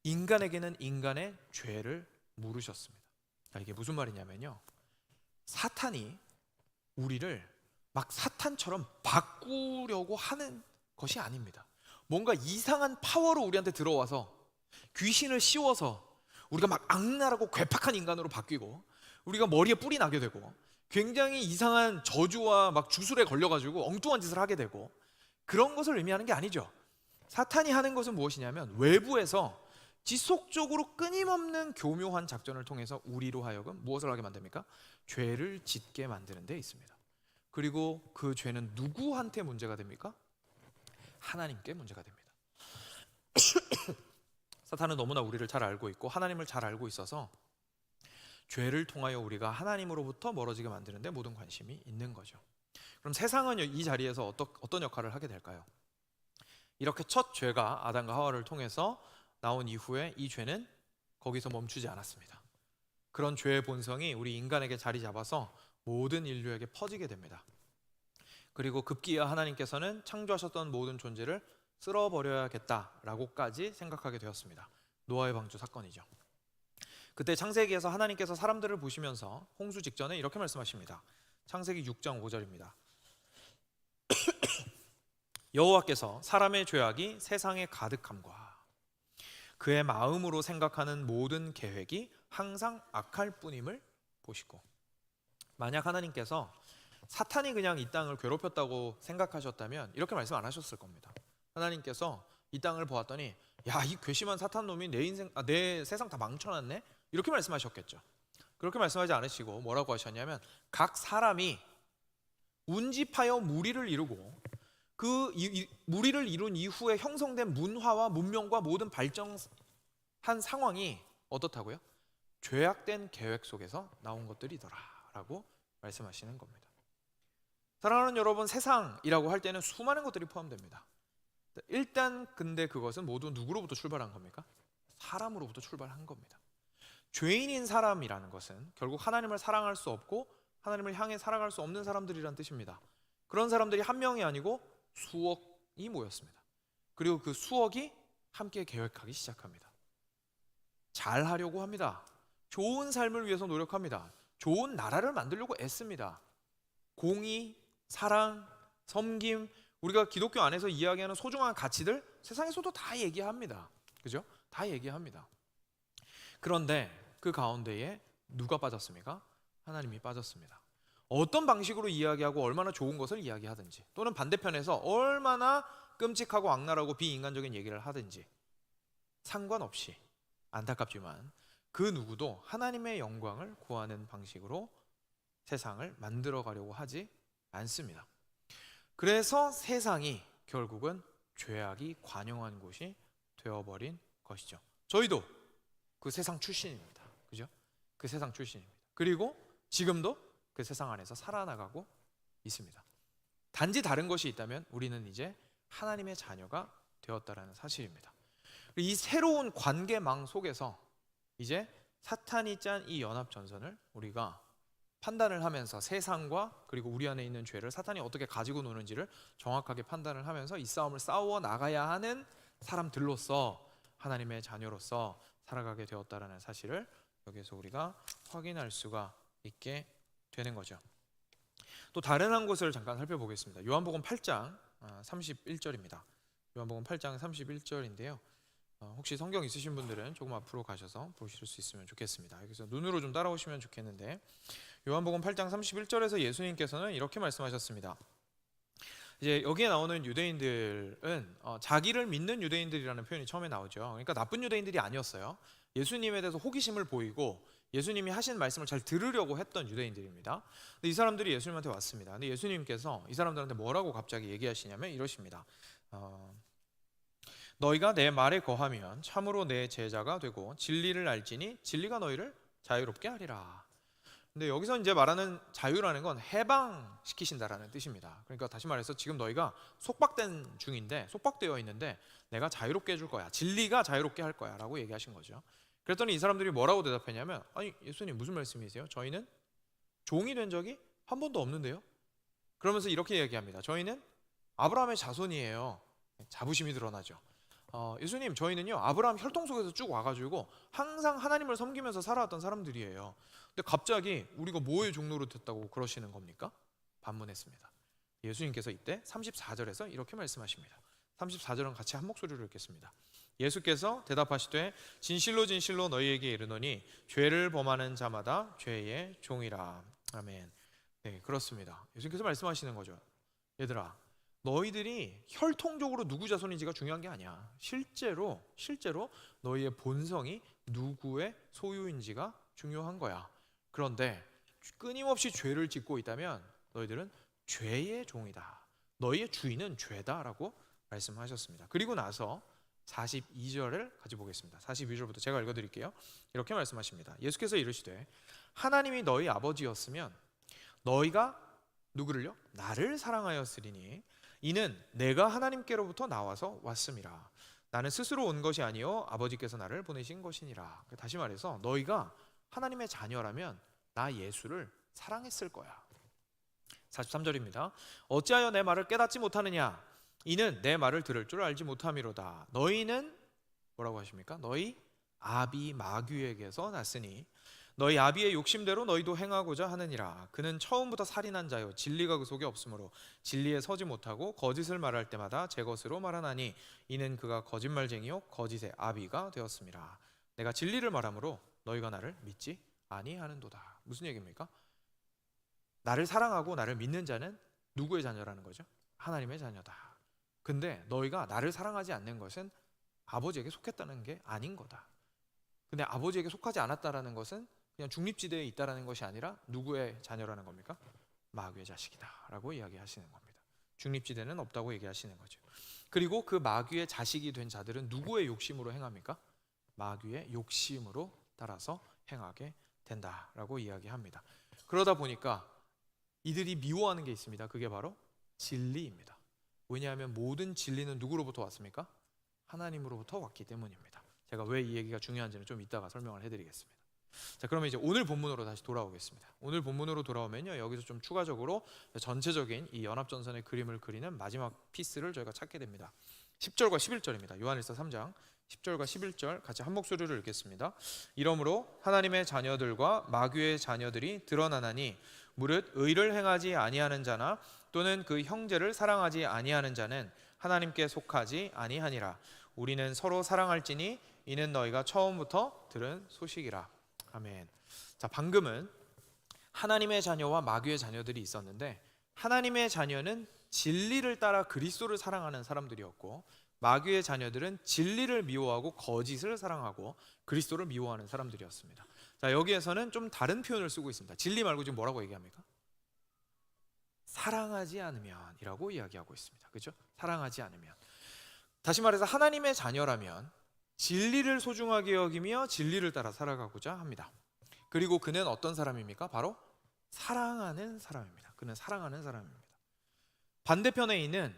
인간에게는 인간의 죄를 물으셨습니다. 이게 무슨 말이냐면요, 사탄이 우리를 막 사탄처럼 바꾸려고 하는 것이 아닙니다. 뭔가 이상한 파워로 우리한테 들어와서 귀신을 씌워서 우리가 막 악랄하고 괴팍한 인간으로 바뀌고, 우리가 머리에 뿔이 나게 되고, 굉장히 이상한 저주와 막 주술에 걸려가지고 엉뚱한 짓을 하게 되고, 그런 것을 의미하는 게 아니죠. 사탄이 하는 것은 무엇이냐면 외부에서 지속적으로 끊임없는 교묘한 작전을 통해서 우리로 하여금 무엇을 하게 만듭니까? 죄를 짓게 만드는 데 있습니다. 그리고 그 죄는 누구한테 문제가 됩니까? 하나님께 문제가 됩니다. 사탄은 너무나 우리를 잘 알고 있고 하나님을 잘 알고 있어서 죄를 통하여 우리가 하나님으로부터 멀어지게 만드는 데 모든 관심이 있는 거죠. 그럼 세상은 이 자리에서 어떤 역할을 하게 될까요? 이렇게 첫 죄가 아담과 하와를 통해서 나온 이후에 이 죄는 거기서 멈추지 않았습니다. 그런 죄의 본성이 우리 인간에게 자리 잡아서 모든 인류에게 퍼지게 됩니다. 그리고 급기야 하나님께서는 창조하셨던 모든 존재를 쓸어버려야겠다라고까지 생각하게 되었습니다. 노아의 방주 사건이죠. 그때 창세기에서 하나님께서 사람들을 보시면서 홍수 직전에 이렇게 말씀하십니다. 창세기 6장 5절입니다. 여호와께서 사람의 죄악이 세상에 가득함과 그의 마음으로 생각하는 모든 계획이 항상 악할 뿐임을 보시고. 만약 하나님께서 사탄이 그냥 이 땅을 괴롭혔다고 생각하셨다면 이렇게 말씀 안 하셨을 겁니다. 하나님께서 이 땅을 보았더니, 야, 이 괘씸한 사탄 놈이 내 세상 다 망쳐놨네? 이렇게 말씀하셨겠죠. 그렇게 말씀하지 않으시고 뭐라고 하셨냐면, 각 사람이 운집하여 무리를 이루고 그 무리를 이룬 이후에 형성된 문화와 문명과 모든 발전한 상황이 어떻다고요? 죄악된 계획 속에서 나온 것들이더라 라고 말씀하시는 겁니다. 사랑하는 여러분, 세상이라고 할 때는 수많은 것들이 포함됩니다. 일단 근데 그것은 모두 누구로부터 출발한 겁니까? 사람으로부터 출발한 겁니다. 죄인인 사람이라는 것은 결국 하나님을 사랑할 수 없고 하나님을 향해 살아갈 수 없는 사람들이란 뜻입니다. 그런 사람들이 한 명이 아니고 수억이 모였습니다. 그리고 그 수억이 함께 계획하기 시작합니다. 잘 하려고 합니다. 좋은 삶을 위해서 노력합니다. 좋은 나라를 만들려고 애씁니다. 공의, 사랑, 섬김, 우리가 기독교 안에서 이야기하는 소중한 가치들 세상에서도 다 얘기합니다. 그죠? 다 얘기합니다. 그런데 그 가운데에 누가 빠졌습니까? 하나님이 빠졌습니다. 어떤 방식으로 이야기하고 얼마나 좋은 것을 이야기하든지, 또는 반대편에서 얼마나 끔찍하고 악랄하고 비인간적인 얘기를 하든지 상관없이, 안타깝지만 그 누구도 하나님의 영광을 구하는 방식으로 세상을 만들어 가려고 하지 않습니다. 그래서 세상이 결국은 죄악이 관영한 곳이 되어버린 것이죠. 저희도 그 세상 출신입니다. 그죠? 그 세상 출신입니다. 그리고 지금도 그 세상 안에서 살아나가고 있습니다. 단지 다른 것이 있다면 우리는 이제 하나님의 자녀가 되었다라는 사실입니다. 이 새로운 관계망 속에서 이제 사탄이 짠 이 연합전선을 우리가 판단을 하면서 세상과 그리고 우리 안에 있는 죄를 사탄이 어떻게 가지고 노는지를 정확하게 판단을 하면서 이 싸움을 싸워 나가야 하는 사람들로서, 하나님의 자녀로서 살아가게 되었다라는 사실을 여기서 우리가 확인할 수가 있게 되는 거죠. 또 다른 한 곳을 잠깐 살펴보겠습니다. 요한복음 8장 31절입니다. 요한복음 8장 31절인데요. 혹시 성경 있으신 분들은 조금 앞으로 가셔서 보실 수 있으면 좋겠습니다. 여기서 눈으로 좀 따라오시면 좋겠는데, 요한복음 8장 31절에서 예수님께서는 이렇게 말씀하셨습니다. 이제 여기에 나오는 유대인들은 자기를 믿는 유대인들이라는 표현이 처음에 나오죠. 그러니까 나쁜 유대인들이 아니었어요. 예수님에 대해서 호기심을 보이고 예수님이 하신 말씀을 잘 들으려고 했던 유대인들입니다. 근데 이 사람들이 예수님한테 왔습니다. 근데 예수님께서 이 사람들한테 뭐라고 갑자기 얘기하시냐면 이러십니다. 너희가 내 말에 거하면 참으로 내 제자가 되고 진리를 알지니 진리가 너희를 자유롭게 하리라. 근데 여기서 이제 말하는 자유라는 건 해방시키신다라는 뜻입니다. 그러니까 다시 말해서 지금 너희가 속박된 중인데, 속박되어 있는데 내가 자유롭게 해줄 거야, 진리가 자유롭게 할 거야 라고 얘기하신 거죠. 그랬더니 이 사람들이 뭐라고 대답했냐면, 아니 예수님 무슨 말씀이세요? 저희는 종이 된 적이 한 번도 없는데요. 그러면서 이렇게 얘기합니다. 저희는 아브라함의 자손이에요. 자부심이 드러나죠. 예수님 저희는요 아브라함 혈통 속에서 쭉 와가지고 항상 하나님을 섬기면서 살아왔던 사람들이에요. 근데 갑자기 우리가 뭐의 종로로 됐다고 그러시는 겁니까? 반문했습니다. 예수님께서 이때 34절에서 이렇게 말씀하십니다. 34절은 같이 한 목소리로 읽겠습니다. 예수께서 대답하시되 진실로 진실로 너희에게 이르노니 죄를 범하는 자마다 죄의 종이라. 아멘. 네, 그렇습니다. 예수님께서 말씀하시는 거죠. 얘들아, 너희들이 혈통적으로 누구 자손인지가 중요한 게 아니야. 실제로 너희의 본성이 누구의 소유인지가 중요한 거야. 그런데 끊임없이 죄를 짓고 있다면 너희들은 죄의 종이다. 너희의 주인은 죄다라고 말씀하셨습니다. 그리고 나서 42절을 같이 보겠습니다. 42절부터 제가 읽어드릴게요. 이렇게 말씀하십니다. 예수께서 이르시되 하나님이 너희 아버지였으면 너희가 누구를요? 나를 사랑하였으리니 이는 내가 하나님께로부터 나와서 왔음이라. 나는 스스로 온 것이 아니요 아버지께서 나를 보내신 것이니라. 다시 말해서 너희가 하나님의 자녀라면 나 예수를 사랑했을 거야. 43절입니다. 어찌하여 내 말을 깨닫지 못하느냐? 이는 내 말을 들을 줄 알지 못함이로다. 너희는 뭐라고 하십니까? 너희 아비 마귀에게서 났으니 너희 아비의 욕심대로 너희도 행하고자 하느니라. 그는 처음부터 살인한 자요 진리가 그 속에 없으므로 진리에 서지 못하고 거짓을 말할 때마다 제 것으로 말하나니 이는 그가 거짓말쟁이요 거짓의 아비가 되었습니다. 내가 진리를 말하므로 너희가 나를 믿지 아니하는도다. 무슨 얘기입니까? 나를 사랑하고 나를 믿는 자는 누구의 자녀라는 거죠? 하나님의 자녀다. 근데 너희가 나를 사랑하지 않는 것은 아버지에게 속했다는 게 아닌 거다. 근데 아버지에게 속하지 않았다라는 것은 그냥 중립지대에 있다라는 것이 아니라 누구의 자녀라는 겁니까? 마귀의 자식이다라고 이야기하시는 겁니다. 중립지대는 없다고 얘기하시는 거죠. 그리고 그 마귀의 자식이 된 자들은 누구의 욕심으로 행합니까? 마귀의 욕심으로 따라서 행하게 된다라고 이야기합니다. 그러다 보니까 이들이 미워하는 게 있습니다. 그게 바로 진리입니다. 왜냐하면 모든 진리는 누구로부터 왔습니까? 하나님으로부터 왔기 때문입니다. 제가 왜 이 얘기가 중요한지는 좀 이따가 설명을 해드리겠습니다. 자, 그러면 이제 오늘 본문으로 다시 돌아오겠습니다. 오늘 본문으로 돌아오면요, 여기서 좀 추가적으로 전체적인 이 연합전선의 그림을 그리는 마지막 피스를 저희가 찾게 됩니다. 10절과 11절입니다. 요한일서 3장 10절과 11절 같이 한 목소리로 읽겠습니다. 이러므로 하나님의 자녀들과 마귀의 자녀들이 드러나나니 무릇 의를 행하지 아니하는 자나 또는 그 형제를 사랑하지 아니하는 자는 하나님께 속하지 아니하니라. 우리는 서로 사랑할지니 이는 너희가 처음부터 들은 소식이라. 아멘. 자, 방금은 하나님의 자녀와 마귀의 자녀들이 있었는데, 하나님의 자녀는 진리를 따라 그리스도를 사랑하는 사람들이었고, 마귀의 자녀들은 진리를 미워하고 거짓을 사랑하고 그리스도를 미워하는 사람들이었습니다. 자, 여기에서는 좀 다른 표현을 쓰고 있습니다. 진리 말고 지금 뭐라고 얘기합니까? 사랑하지 않으면이라고 이야기하고 있습니다. 그렇죠? 사랑하지 않으면. 다시 말해서 하나님의 자녀라면 진리를 소중하게 여기며 진리를 따라 살아가고자 합니다. 그리고 그는 어떤 사람입니까? 바로 사랑하는 사람입니다. 그는 사랑하는 사람입니다. 반대편에 있는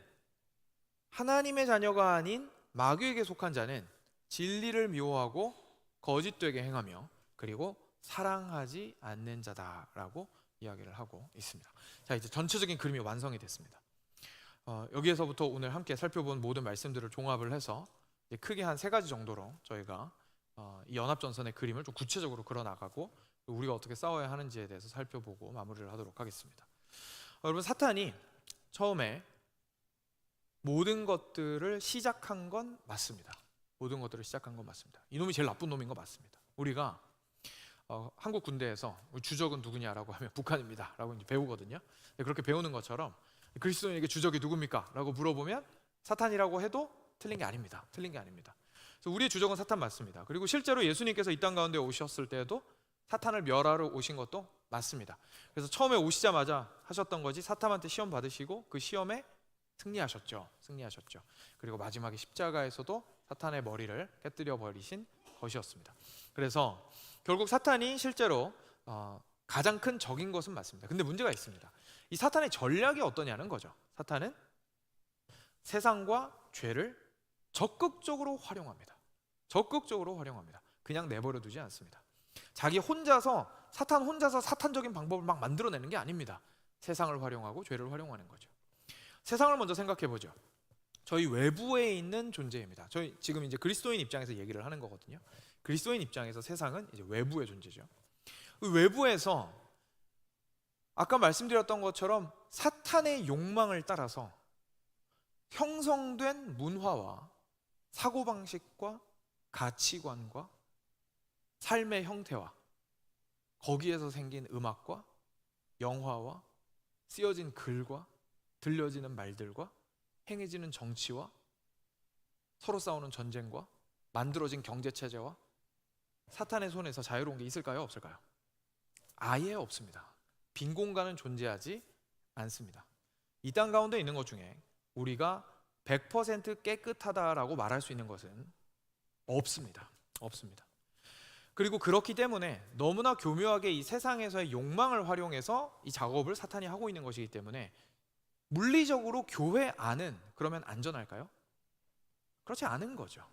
하나님의 자녀가 아닌 마귀에게 속한 자는 진리를 미워하고 거짓되게 행하며 그리고 사랑하지 않는 자다라고 이야기를 하고 있습니다. 자, 이제 전체적인 그림이 완성이 됐습니다. 여기에서부터 오늘 함께 살펴본 모든 말씀들을 종합을 해서 이제 크게 한 3가지 정도로 저희가 이 연합전선의 그림을 좀 구체적으로 그려나가고 우리가 어떻게 싸워야 하는지에 대해서 살펴보고 마무리를 하도록 하겠습니다. 여러분, 사탄이 처음에 모든 것들을 시작한 건 맞습니다. 모든 것들을 시작한 건 맞습니다. 이놈이 제일 나쁜 놈인 거 맞습니다. 우리가 한국 군대에서 주적은 누구냐라고 하면 북한입니다 라고 이제 배우거든요. 그렇게 배우는 것처럼 그리스도인에게 주적이 누굽니까? 라고 물어보면 사탄이라고 해도 틀린 게 아닙니다. 틀린 게 아닙니다. 그래서 우리의 주적은 사탄 맞습니다. 그리고 실제로 예수님께서 이 땅 가운데 오셨을 때에도 사탄을 멸하러 오신 것도 맞습니다. 그래서 처음에 오시자마자 하셨던 거지, 사탄한테 시험 받으시고 그 시험에 승리하셨죠. 그리고 마지막에 십자가에서도 사탄의 머리를 깨뜨려 버리신 것이었습니다. 그래서 결국 사탄이 실제로 가장 큰 적인 것은 맞습니다. 근데 문제가 있습니다. 이 사탄의 전략이 어떠냐는 거죠. 사탄은 세상과 죄를 적극적으로 활용합니다. 그냥 내버려 두지 않습니다. 자기 혼자서, 사탄 혼자서 사탄적인 방법을 막 만들어내는 게 아닙니다. 세상을 활용하고 죄를 활용하는 거죠. 세상을 먼저 생각해 보죠. 저희 외부에 있는 존재입니다. 저희 지금 이제 그리스도인 입장에서 얘기를 하는 거거든요. 그리스도인 입장에서 세상은 이제 외부의 존재죠. 그 외부에서 아까 말씀드렸던 것처럼 사탄의 욕망을 따라서 형성된 문화와 사고방식과 가치관과 삶의 형태와 거기에서 생긴 음악과 영화와 쓰여진 글과 들려지는 말들과 행해지는 정치와 서로 싸우는 전쟁과 만들어진 경제체제와 사탄의 손에서 자유로운 게 있을까요? 없을까요? 아예 없습니다. 빈 공간은 존재하지 않습니다. 이 땅 가운데 있는 것 중에 우리가 100% 깨끗하다라고 말할 수 있는 것은 없습니다. 그리고 그렇기 때문에 너무나 교묘하게 이 세상에서의 욕망을 활용해서 이 작업을 사탄이 하고 있는 것이기 때문에 물리적으로 교회 안은 그러면 안전할까요? 그렇지 않은 거죠.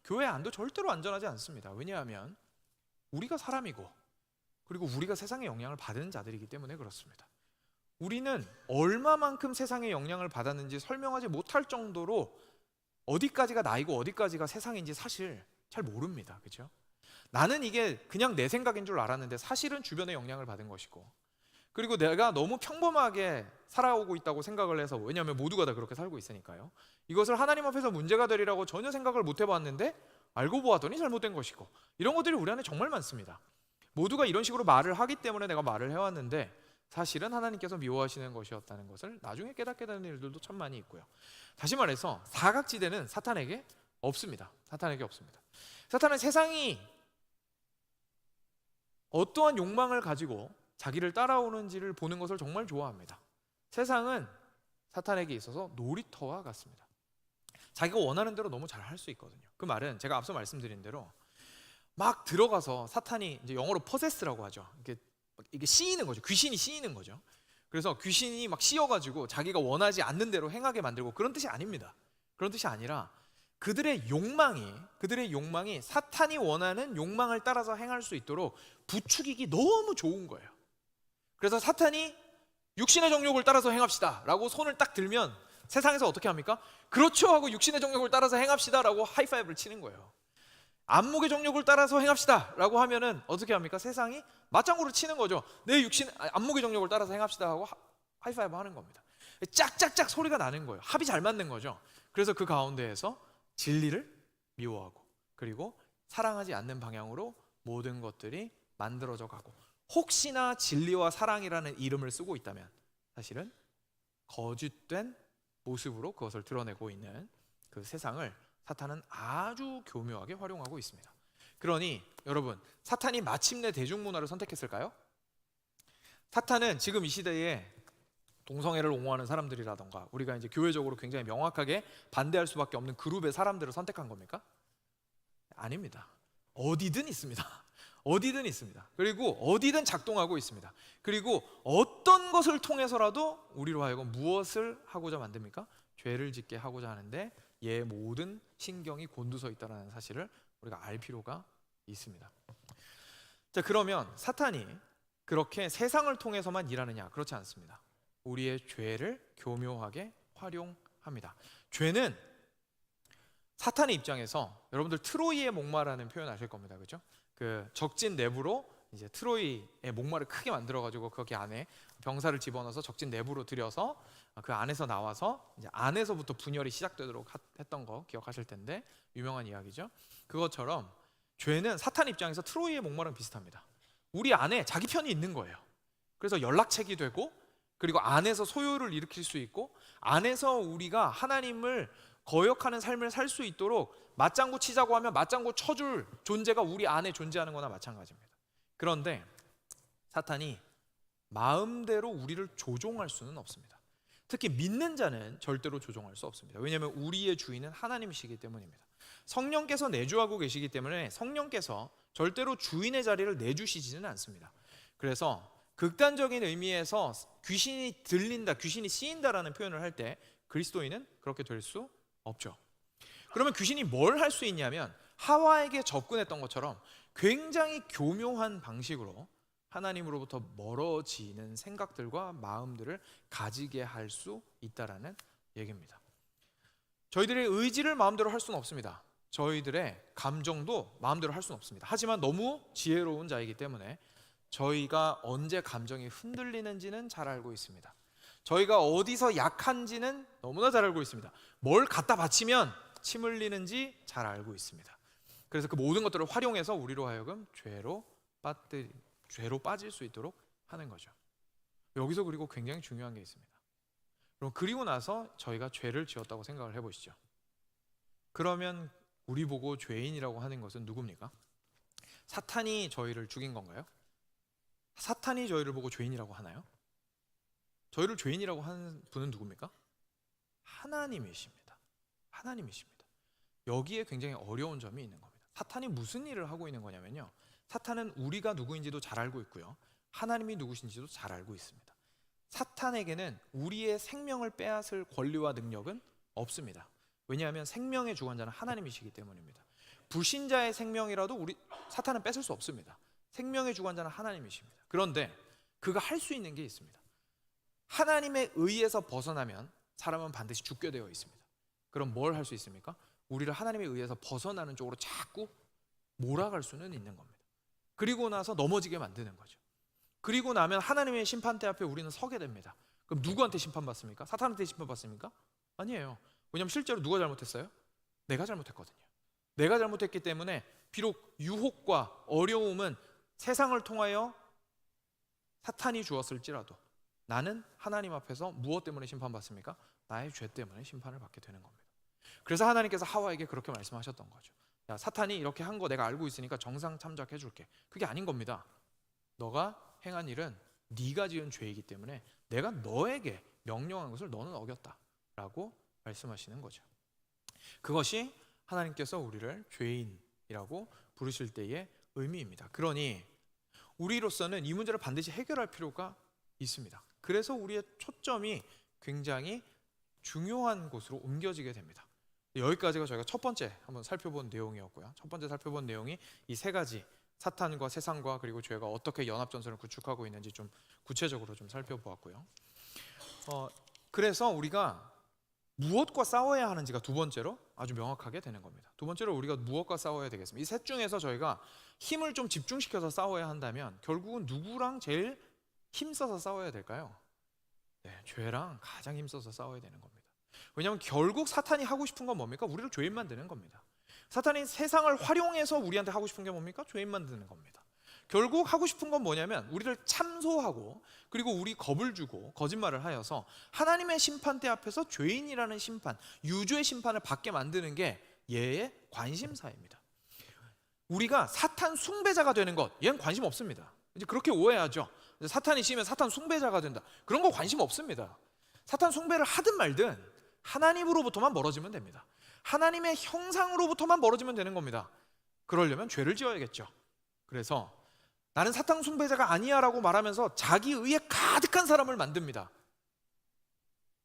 교회 안도 절대로 안전하지 않습니다. 왜냐하면 우리가 사람이고 그리고 우리가 세상의 영향을 받은 자들이기 때문에 그렇습니다. 우리는 얼마만큼 세상의 영향을 받았는지 설명하지 못할 정도로 어디까지가 나이고 어디까지가 세상인지 사실 잘 모릅니다. 그렇죠? 나는 이게 그냥 내 생각인 줄 알았는데 사실은 주변의 영향을 받은 것이고, 그리고 내가 너무 평범하게 살아오고 있다고 생각을 해서, 왜냐하면 모두가 다 그렇게 살고 있으니까요, 이것을 하나님 앞에서 문제가 되리라고 전혀 생각을 못 해봤는데 알고 보았더니 잘못된 것이고, 이런 것들이 우리 안에 정말 많습니다. 모두가 이런 식으로 말을 하기 때문에 내가 말을 해왔는데 사실은 하나님께서 미워하시는 것이었다는 것을 나중에 깨닫게 되는 일들도 참 많이 있고요. 다시 말해서 사각지대는 사탄에게 없습니다. 사탄은 세상이 어떠한 욕망을 가지고 자기를 따라오는지를 보는 것을 정말 좋아합니다. 세상은 사탄에게 있어서 놀이터와 같습니다. 자기가 원하는 대로 너무 잘 할 수 있거든요. 그 말은 제가 앞서 말씀드린 대로 막 들어가서 사탄이 이제 영어로 possess라고 하죠. 이게 씌이는 거죠. 귀신이 씌이는 거죠. 그래서 귀신이 막 씌어가지고 자기가 원하지 않는 대로 행하게 만들고, 그런 뜻이 아닙니다. 그런 뜻이 아니라 그들의 욕망이 사탄이 원하는 욕망을 따라서 행할 수 있도록 부추기기 너무 좋은 거예요. 그래서 사탄이 육신의 정욕을 따라서 행합시다 라고 손을 딱 들면 세상에서 어떻게 합니까? 그렇죠 하고 육신의 정욕을 따라서 행합시다라고 하이파이브를 치는 거예요. 안목의 정욕을 따라서 행합시다라고 하면은 어떻게 합니까? 세상이 맞장구를 치는 거죠. 내 안목의 정욕을 따라서 행합시다 하고 하이파이브 하는 겁니다. 짝짝짝 소리가 나는 거예요. 합이 잘 맞는 거죠. 그래서 그 가운데에서 진리를 미워하고 그리고 사랑하지 않는 방향으로 모든 것들이 만들어져 가고, 혹시나 진리와 사랑이라는 이름을 쓰고 있다면 사실은 거짓된 모습으로 그것을 드러내고 있는 그 세상을 사탄은 아주 교묘하게 활용하고 있습니다. 그러니 여러분, 사탄이 마침내 대중문화를 선택했을까요? 사탄은 지금 이 시대에 동성애를 옹호하는 사람들이라던가 우리가 이제 교회적으로 굉장히 명확하게 반대할 수밖에 없는 그룹의 사람들을 선택한 겁니까? 아닙니다. 어디든 있습니다. 어디든 있습니다. 그리고 어디든 작동하고 있습니다. 그리고 어떤 것을 통해서라도 우리로 하여금 무엇을 하고자 만듭니까? 죄를 짓게 하고자 하는데 얘 모든 신경이 곤두서 있다는 사실을 우리가 알 필요가 있습니다. 자, 그러면 사탄이 그렇게 세상을 통해서만 일하느냐? 그렇지 않습니다. 우리의 죄를 교묘하게 활용합니다. 죄는 사탄의 입장에서, 여러분들 트로이의 목마라는 표현 아실 겁니다. 그렇죠? 그 적진 내부로 이제 트로이의 목마를 크게 만들어 가지고 거기 안에 병사를 집어넣어서 적진 내부로 들여서 그 안에서 나와서 이제 안에서부터 분열이 시작되도록 했던 거 기억하실 텐데, 유명한 이야기죠. 그것처럼 죄는 사탄 입장에서 트로이의 목마랑 비슷합니다. 우리 안에 자기 편이 있는 거예요. 그래서 연락책이 되고, 그리고 안에서 소요를 일으킬 수 있고, 안에서 우리가 하나님을 거역하는 삶을 살 수 있도록 맞장구 치자고 하면 맞장구 쳐줄 존재가 우리 안에 존재하는 거나 마찬가지입니다. 그런데 사탄이 마음대로 우리를 조종할 수는 없습니다. 특히 믿는 자는 절대로 조종할 수 없습니다. 왜냐하면 우리의 주인은 하나님이시기 때문입니다. 성령께서 내주하고 계시기 때문에 성령께서 절대로 주인의 자리를 내주시지는 않습니다. 그래서 극단적인 의미에서 귀신이 들린다, 귀신이 씌인다라는 표현을 할 때 그리스도인은 그렇게 될 수 없죠. 그러면 귀신이 뭘 할 수 있냐면 하와에게 접근했던 것처럼 굉장히 교묘한 방식으로 하나님으로부터 멀어지는 생각들과 마음들을 가지게 할 수 있다라는 얘기입니다. 저희들의 의지를 마음대로 할 수는 없습니다. 저희들의 감정도 마음대로 할 수는 없습니다. 하지만 너무 지혜로운 자이기 때문에 저희가 언제 감정이 흔들리는지는 잘 알고 있습니다. 저희가 어디서 약한지는 너무나 잘 알고 있습니다. 뭘 갖다 바치면 침 흘리는지 잘 알고 있습니다. 그래서 그 모든 것들을 활용해서 우리로 하여금 죄로 빠질 수 있도록 하는 거죠. 여기서 그리고 굉장히 중요한 게 있습니다. 그리고 나서 저희가 죄를 지었다고 생각을 해보시죠. 그러면 우리 보고 죄인이라고 하는 것은 누굽니까? 사탄이 저희를 죽인 건가요? 사탄이 저희를 보고 죄인이라고 하나요? 저희를 죄인이라고 하는 분은 누굽니까? 하나님이십니다. 하나님이십니다. 여기에 굉장히 어려운 점이 있는 겁니다. 사탄이 무슨 일을 하고 있는 거냐면요, 사탄은 우리가 누구인지도 잘 알고 있고요, 하나님이 누구신지도 잘 알고 있습니다. 사탄에게는 우리의 생명을 빼앗을 권리와 능력은 없습니다. 왜냐하면 생명의 주관자는 하나님이시기 때문입니다. 불신자의 생명이라도 사탄은 뺏을 수 없습니다. 생명의 주관자는 하나님이십니다. 그런데 그가 할 수 있는 게 있습니다. 하나님의 의에서 벗어나면 사람은 반드시 죽게 되어 있습니다. 그럼 뭘 할 수 있습니까? 우리를 하나님의 의에서 벗어나는 쪽으로 자꾸 몰아갈 수는 있는 겁니다. 그리고 나서 넘어지게 만드는 거죠. 그리고 나면 하나님의 심판대 앞에 우리는 서게 됩니다. 그럼 누구한테 심판받습니까? 사탄한테 심판받습니까? 아니에요. 왜냐하면 실제로 누가 잘못했어요? 내가 잘못했거든요. 내가 잘못했기 때문에 비록 유혹과 어려움은 세상을 통하여 사탄이 주었을지라도 나는 하나님 앞에서 무엇 때문에 심판받습니까? 나의 죄 때문에 심판을 받게 되는 겁니다. 그래서 하나님께서 하와에게 그렇게 말씀하셨던 거죠. 야, 사탄이 이렇게 한 거 내가 알고 있으니까 정상 참작해 줄게. 그게 아닌 겁니다. 너가 행한 일은 네가 지은 죄이기 때문에 내가 너에게 명령한 것을 너는 어겼다라고 말씀하시는 거죠. 그것이 하나님께서 우리를 죄인이라고 부르실 때의 의미입니다. 그러니 우리로서는 이 문제를 반드시 해결할 필요가 있습니다. 그래서 우리의 초점이 굉장히 중요한 곳으로 옮겨지게 됩니다. 여기까지가 저희가 첫 번째 한번 살펴본 내용이었고요. 첫 번째 살펴본 내용이 이 세 가지, 사탄과 세상과 그리고 죄가 어떻게 연합전선을 구축하고 있는지 좀 구체적으로 좀 살펴보았고요. 그래서 우리가 무엇과 싸워야 하는지가 두 번째로 아주 명확하게 되는 겁니다. 두 번째로 우리가 무엇과 싸워야 되겠습니까? 이 셋 중에서 저희가 힘을 좀 집중시켜서 싸워야 한다면 결국은 누구랑 제일 힘써서 싸워야 될까요? 네, 죄랑 가장 힘써서 싸워야 되는 겁니다. 왜냐하면 결국 사탄이 하고 싶은 건 뭡니까? 우리를 죄인 만드는 겁니다. 사탄이 세상을 활용해서 우리한테 하고 싶은 게 뭡니까? 죄인 만드는 겁니다. 결국 하고 싶은 건 뭐냐면 우리를 참소하고 그리고 우리 겁을 주고 거짓말을 하여서 하나님의 심판대 앞에서 죄인이라는 심판, 유죄의 심판을 받게 만드는 게 얘의 관심사입니다. 우리가 사탄 숭배자가 되는 것, 얘는 관심 없습니다. 이제 그렇게 오해하죠. 사탄이 심으면 사탄 숭배자가 된다. 그런 거 관심 없습니다. 사탄 숭배를 하든 말든 하나님으로부터만 멀어지면 됩니다. 하나님의 형상으로부터만 멀어지면 되는 겁니다. 그러려면 죄를 지어야겠죠. 그래서 나는 사탄 숭배자가 아니야 라고 말하면서 자기 의에 가득한 사람을 만듭니다.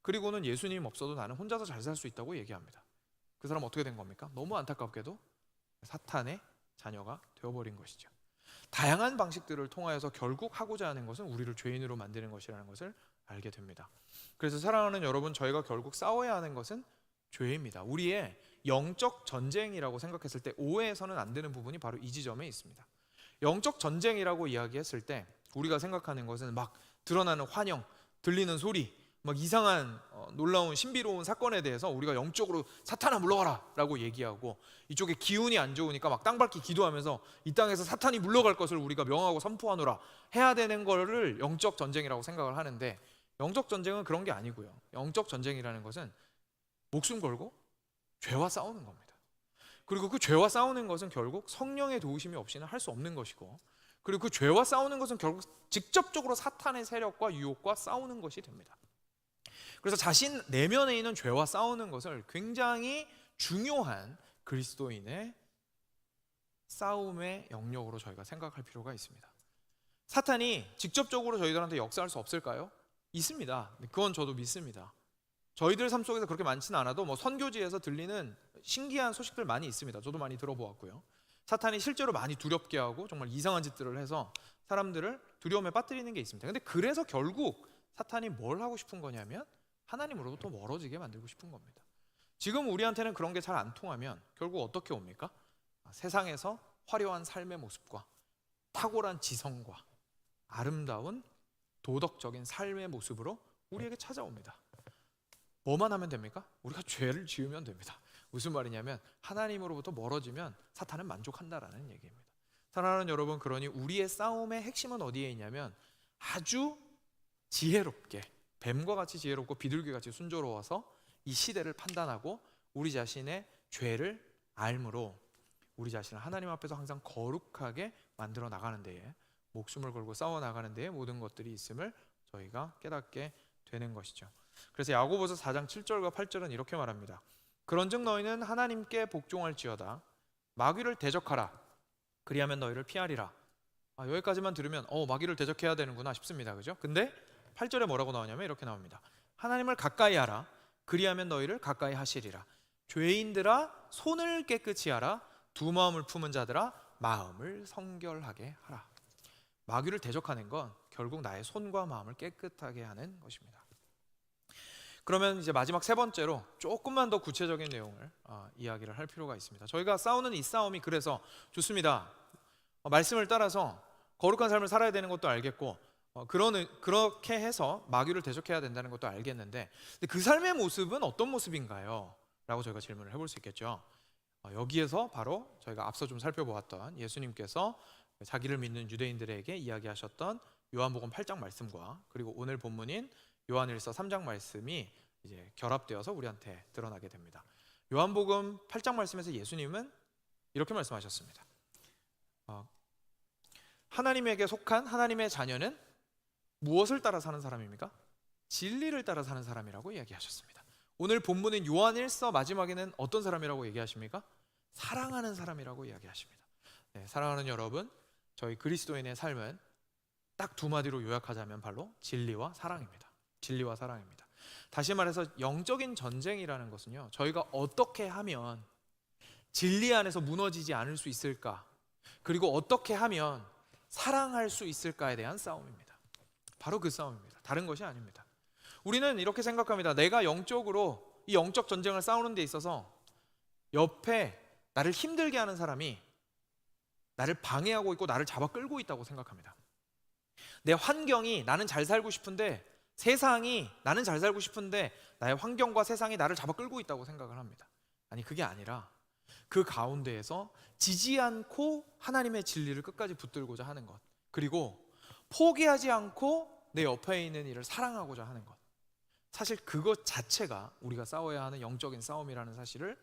그리고는 예수님 없어도 나는 혼자서 잘 살 수 있다고 얘기합니다. 그 사람 어떻게 된 겁니까? 너무 안타깝게도 사탄의 자녀가 되어버린 것이죠. 다양한 방식들을 통하여서 결국 하고자 하는 것은 우리를 죄인으로 만드는 것이라는 것을 알게 됩니다. 그래서 사랑하는 여러분, 저희가 결국 싸워야 하는 것은 죄입니다. 우리의 영적 전쟁이라고 생각했을 때 오해해서는 안 되는 부분이 바로 이 지점에 있습니다. 영적 전쟁이라고 이야기했을 때 우리가 생각하는 것은 막 드러나는 환영, 들리는 소리, 막 이상한 놀라운 신비로운 사건에 대해서 우리가 영적으로 사탄아 물러가라 라고 얘기하고, 이쪽에 기운이 안 좋으니까 막 땅 밟기 기도하면서 이 땅에서 사탄이 물러갈 것을 우리가 명하고 선포하노라 해야 되는 거를 영적 전쟁이라고 생각을 하는데, 영적 전쟁은 그런 게 아니고요. 영적 전쟁이라는 것은 목숨 걸고 죄와 싸우는 겁니다. 그리고 그 죄와 싸우는 것은 결국 성령의 도우심이 없이는 할 수 없는 것이고, 그리고 그 죄와 싸우는 것은 결국 직접적으로 사탄의 세력과 유혹과 싸우는 것이 됩니다. 그래서 자신 내면에 있는 죄와 싸우는 것을 굉장히 중요한 그리스도인의 싸움의 영역으로 저희가 생각할 필요가 있습니다. 사탄이 직접적으로 저희들한테 역사할 수 없을까요? 있습니다. 그건 저도 믿습니다. 저희들 삶 속에서 그렇게 많지는 않아도 선교지에서 들리는 신기한 소식들 많이 있습니다. 저도 많이 들어보았고요. 사탄이 실제로 많이 두렵게 하고 정말 이상한 짓들을 해서 사람들을 두려움에 빠뜨리는 게 있습니다. 근데 그래서 결국 사탄이 뭘 하고 싶은 거냐면 하나님으로부터 멀어지게 만들고 싶은 겁니다. 지금 우리한테는 그런 게 잘 안 통하면 결국 어떻게 옵니까? 세상에서 화려한 삶의 모습과 탁월한 지성과 아름다운 도덕적인 삶의 모습으로 우리에게 찾아옵니다. 뭐만 하면 됩니까? 우리가 죄를 지으면 됩니다. 무슨 말이냐면 하나님으로부터 멀어지면 사탄은 만족한다라는 얘기입니다. 사랑하는 여러분, 그러니 우리의 싸움의 핵심은 어디에 있냐면 아주 지혜롭게, 뱀과 같이 지혜롭고 비둘기같이 순조로워서 이 시대를 판단하고 우리 자신의 죄를 알므로 우리 자신을 하나님 앞에서 항상 거룩하게 만들어 나가는 데에, 목숨을 걸고 싸워 나가는 데에 모든 것들이 있음을 저희가 깨닫게 되는 것이죠. 그래서 야고보서 4장 7절과 8절은 이렇게 말합니다. 그런즉 너희는 하나님께 복종할지어다. 마귀를 대적하라. 그리하면 너희를 피하리라. 여기까지만 들으면 마귀를 대적해야 되는구나 싶습니다. 그죠? 근데 8절에 뭐라고 나오냐면 이렇게 나옵니다. 하나님을 가까이 하라. 그리하면 너희를 가까이 하시리라. 죄인들아 손을 깨끗이 하라. 두 마음을 품은 자들아 마음을 성결하게 하라. 마귀를 대적하는 건 결국 나의 손과 마음을 깨끗하게 하는 것입니다. 그러면 이제 마지막 세 번째로 조금만 더 구체적인 내용을 이야기를 할 필요가 있습니다. 저희가 싸우는 이 싸움이 그래서 좋습니다. 말씀을 따라서 거룩한 삶을 살아야 되는 것도 알겠고, 그렇게 해서 마귀를 대적해야 된다는 것도 알겠는데, 근데 그 삶의 모습은 어떤 모습인가요? 라고 저희가 질문을 해볼 수 있겠죠. 여기에서 바로 저희가 앞서 좀 살펴보았던 예수님께서 자기를 믿는 유대인들에게 이야기하셨던 요한복음 8장 말씀과 그리고 오늘 본문인 요한일서 3장 말씀이 이제 결합되어서 우리한테 드러나게 됩니다. 요한복음 8장 말씀에서 예수님은 이렇게 말씀하셨습니다. 하나님에게 속한 하나님의 자녀는 무엇을 따라 사는 사람입니까? 진리를 따라 사는 사람이라고 이야기하셨습니다. 오늘 본문인 요한일서 마지막에는 어떤 사람이라고 얘기하십니까? 사랑하는 사람이라고 이야기하십니다. 네, 사랑하는 여러분, 저희 그리스도인의 삶은 딱 두 마디로 요약하자면 바로 진리와 사랑입니다. 진리와 사랑입니다. 다시 말해서 영적인 전쟁이라는 것은요, 저희가 어떻게 하면 진리 안에서 무너지지 않을 수 있을까, 그리고 어떻게 하면 사랑할 수 있을까에 대한 싸움입니다. 바로 그 싸움입니다. 다른 것이 아닙니다. 우리는 이렇게 생각합니다. 내가 영적으로 이 영적 전쟁을 싸우는 데 있어서 옆에 나를 힘들게 하는 사람이 나를 방해하고 있고 나를 잡아 끌고 있다고 생각합니다. 내 환경이 나는 잘 살고 싶은데, 세상이 나는 잘 살고 싶은데 나의 환경과 세상이 나를 잡아 끌고 있다고 생각을 합니다. 아니, 그게 아니라 그 가운데에서 지지 않고 하나님의 진리를 끝까지 붙들고자 하는 것, 그리고 포기하지 않고 내 옆에 있는 이를 사랑하고자 하는 것, 사실 그것 자체가 우리가 싸워야 하는 영적인 싸움이라는 사실을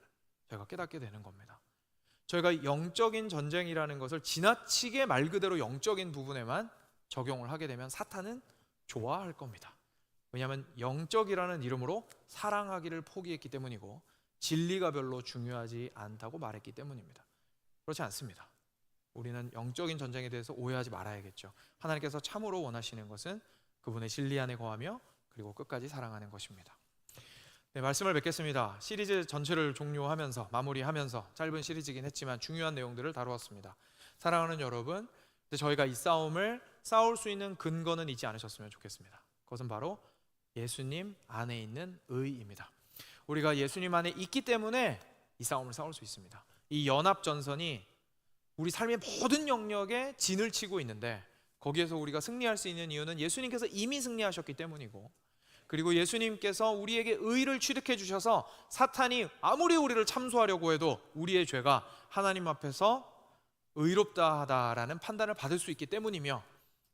제가 깨닫게 되는 겁니다. 저희가 영적인 전쟁이라는 것을 지나치게 말 그대로 영적인 부분에만 적용을 하게 되면 사탄은 좋아할 겁니다. 왜냐하면 영적이라는 이름으로 사랑하기를 포기했기 때문이고 진리가 별로 중요하지 않다고 말했기 때문입니다. 그렇지 않습니다. 우리는 영적인 전쟁에 대해서 오해하지 말아야겠죠. 하나님께서 참으로 원하시는 것은 그분의 진리 안에 거하며 그리고 끝까지 사랑하는 것입니다. 네, 말씀을 맺겠습니다. 시리즈 전체를 종료하면서, 마무리하면서, 짧은 시리즈이긴 했지만 중요한 내용들을 다루었습니다. 사랑하는 여러분, 저희가 이 싸움을 싸울 수 있는 근거는 잊지 않으셨으면 좋겠습니다. 그것은 바로 예수님 안에 있는 의입니다. 우리가 예수님 안에 있기 때문에 이 싸움을 싸울 수 있습니다. 이 연합전선이 우리 삶의 모든 영역에 진을 치고 있는데, 거기에서 우리가 승리할 수 있는 이유는 예수님께서 이미 승리하셨기 때문이고, 그리고 예수님께서 우리에게 의를 취득해 주셔서 사탄이 아무리 우리를 참소하려고 해도 우리의 죄가 하나님 앞에서 의롭다 하다라는 판단을 받을 수 있기 때문이며,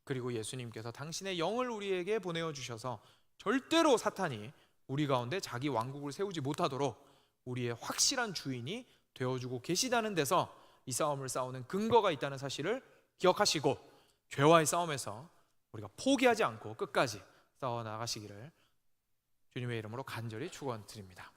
그리고 예수님께서 당신의 영을 우리에게 보내어 주셔서 절대로 사탄이 우리 가운데 자기 왕국을 세우지 못하도록 우리의 확실한 주인이 되어주고 계시다는 데서 이 싸움을 싸우는 근거가 있다는 사실을 기억하시고, 죄와의 싸움에서 우리가 포기하지 않고 끝까지 싸워 나가시기를 주님의 이름으로 간절히 축원드립니다.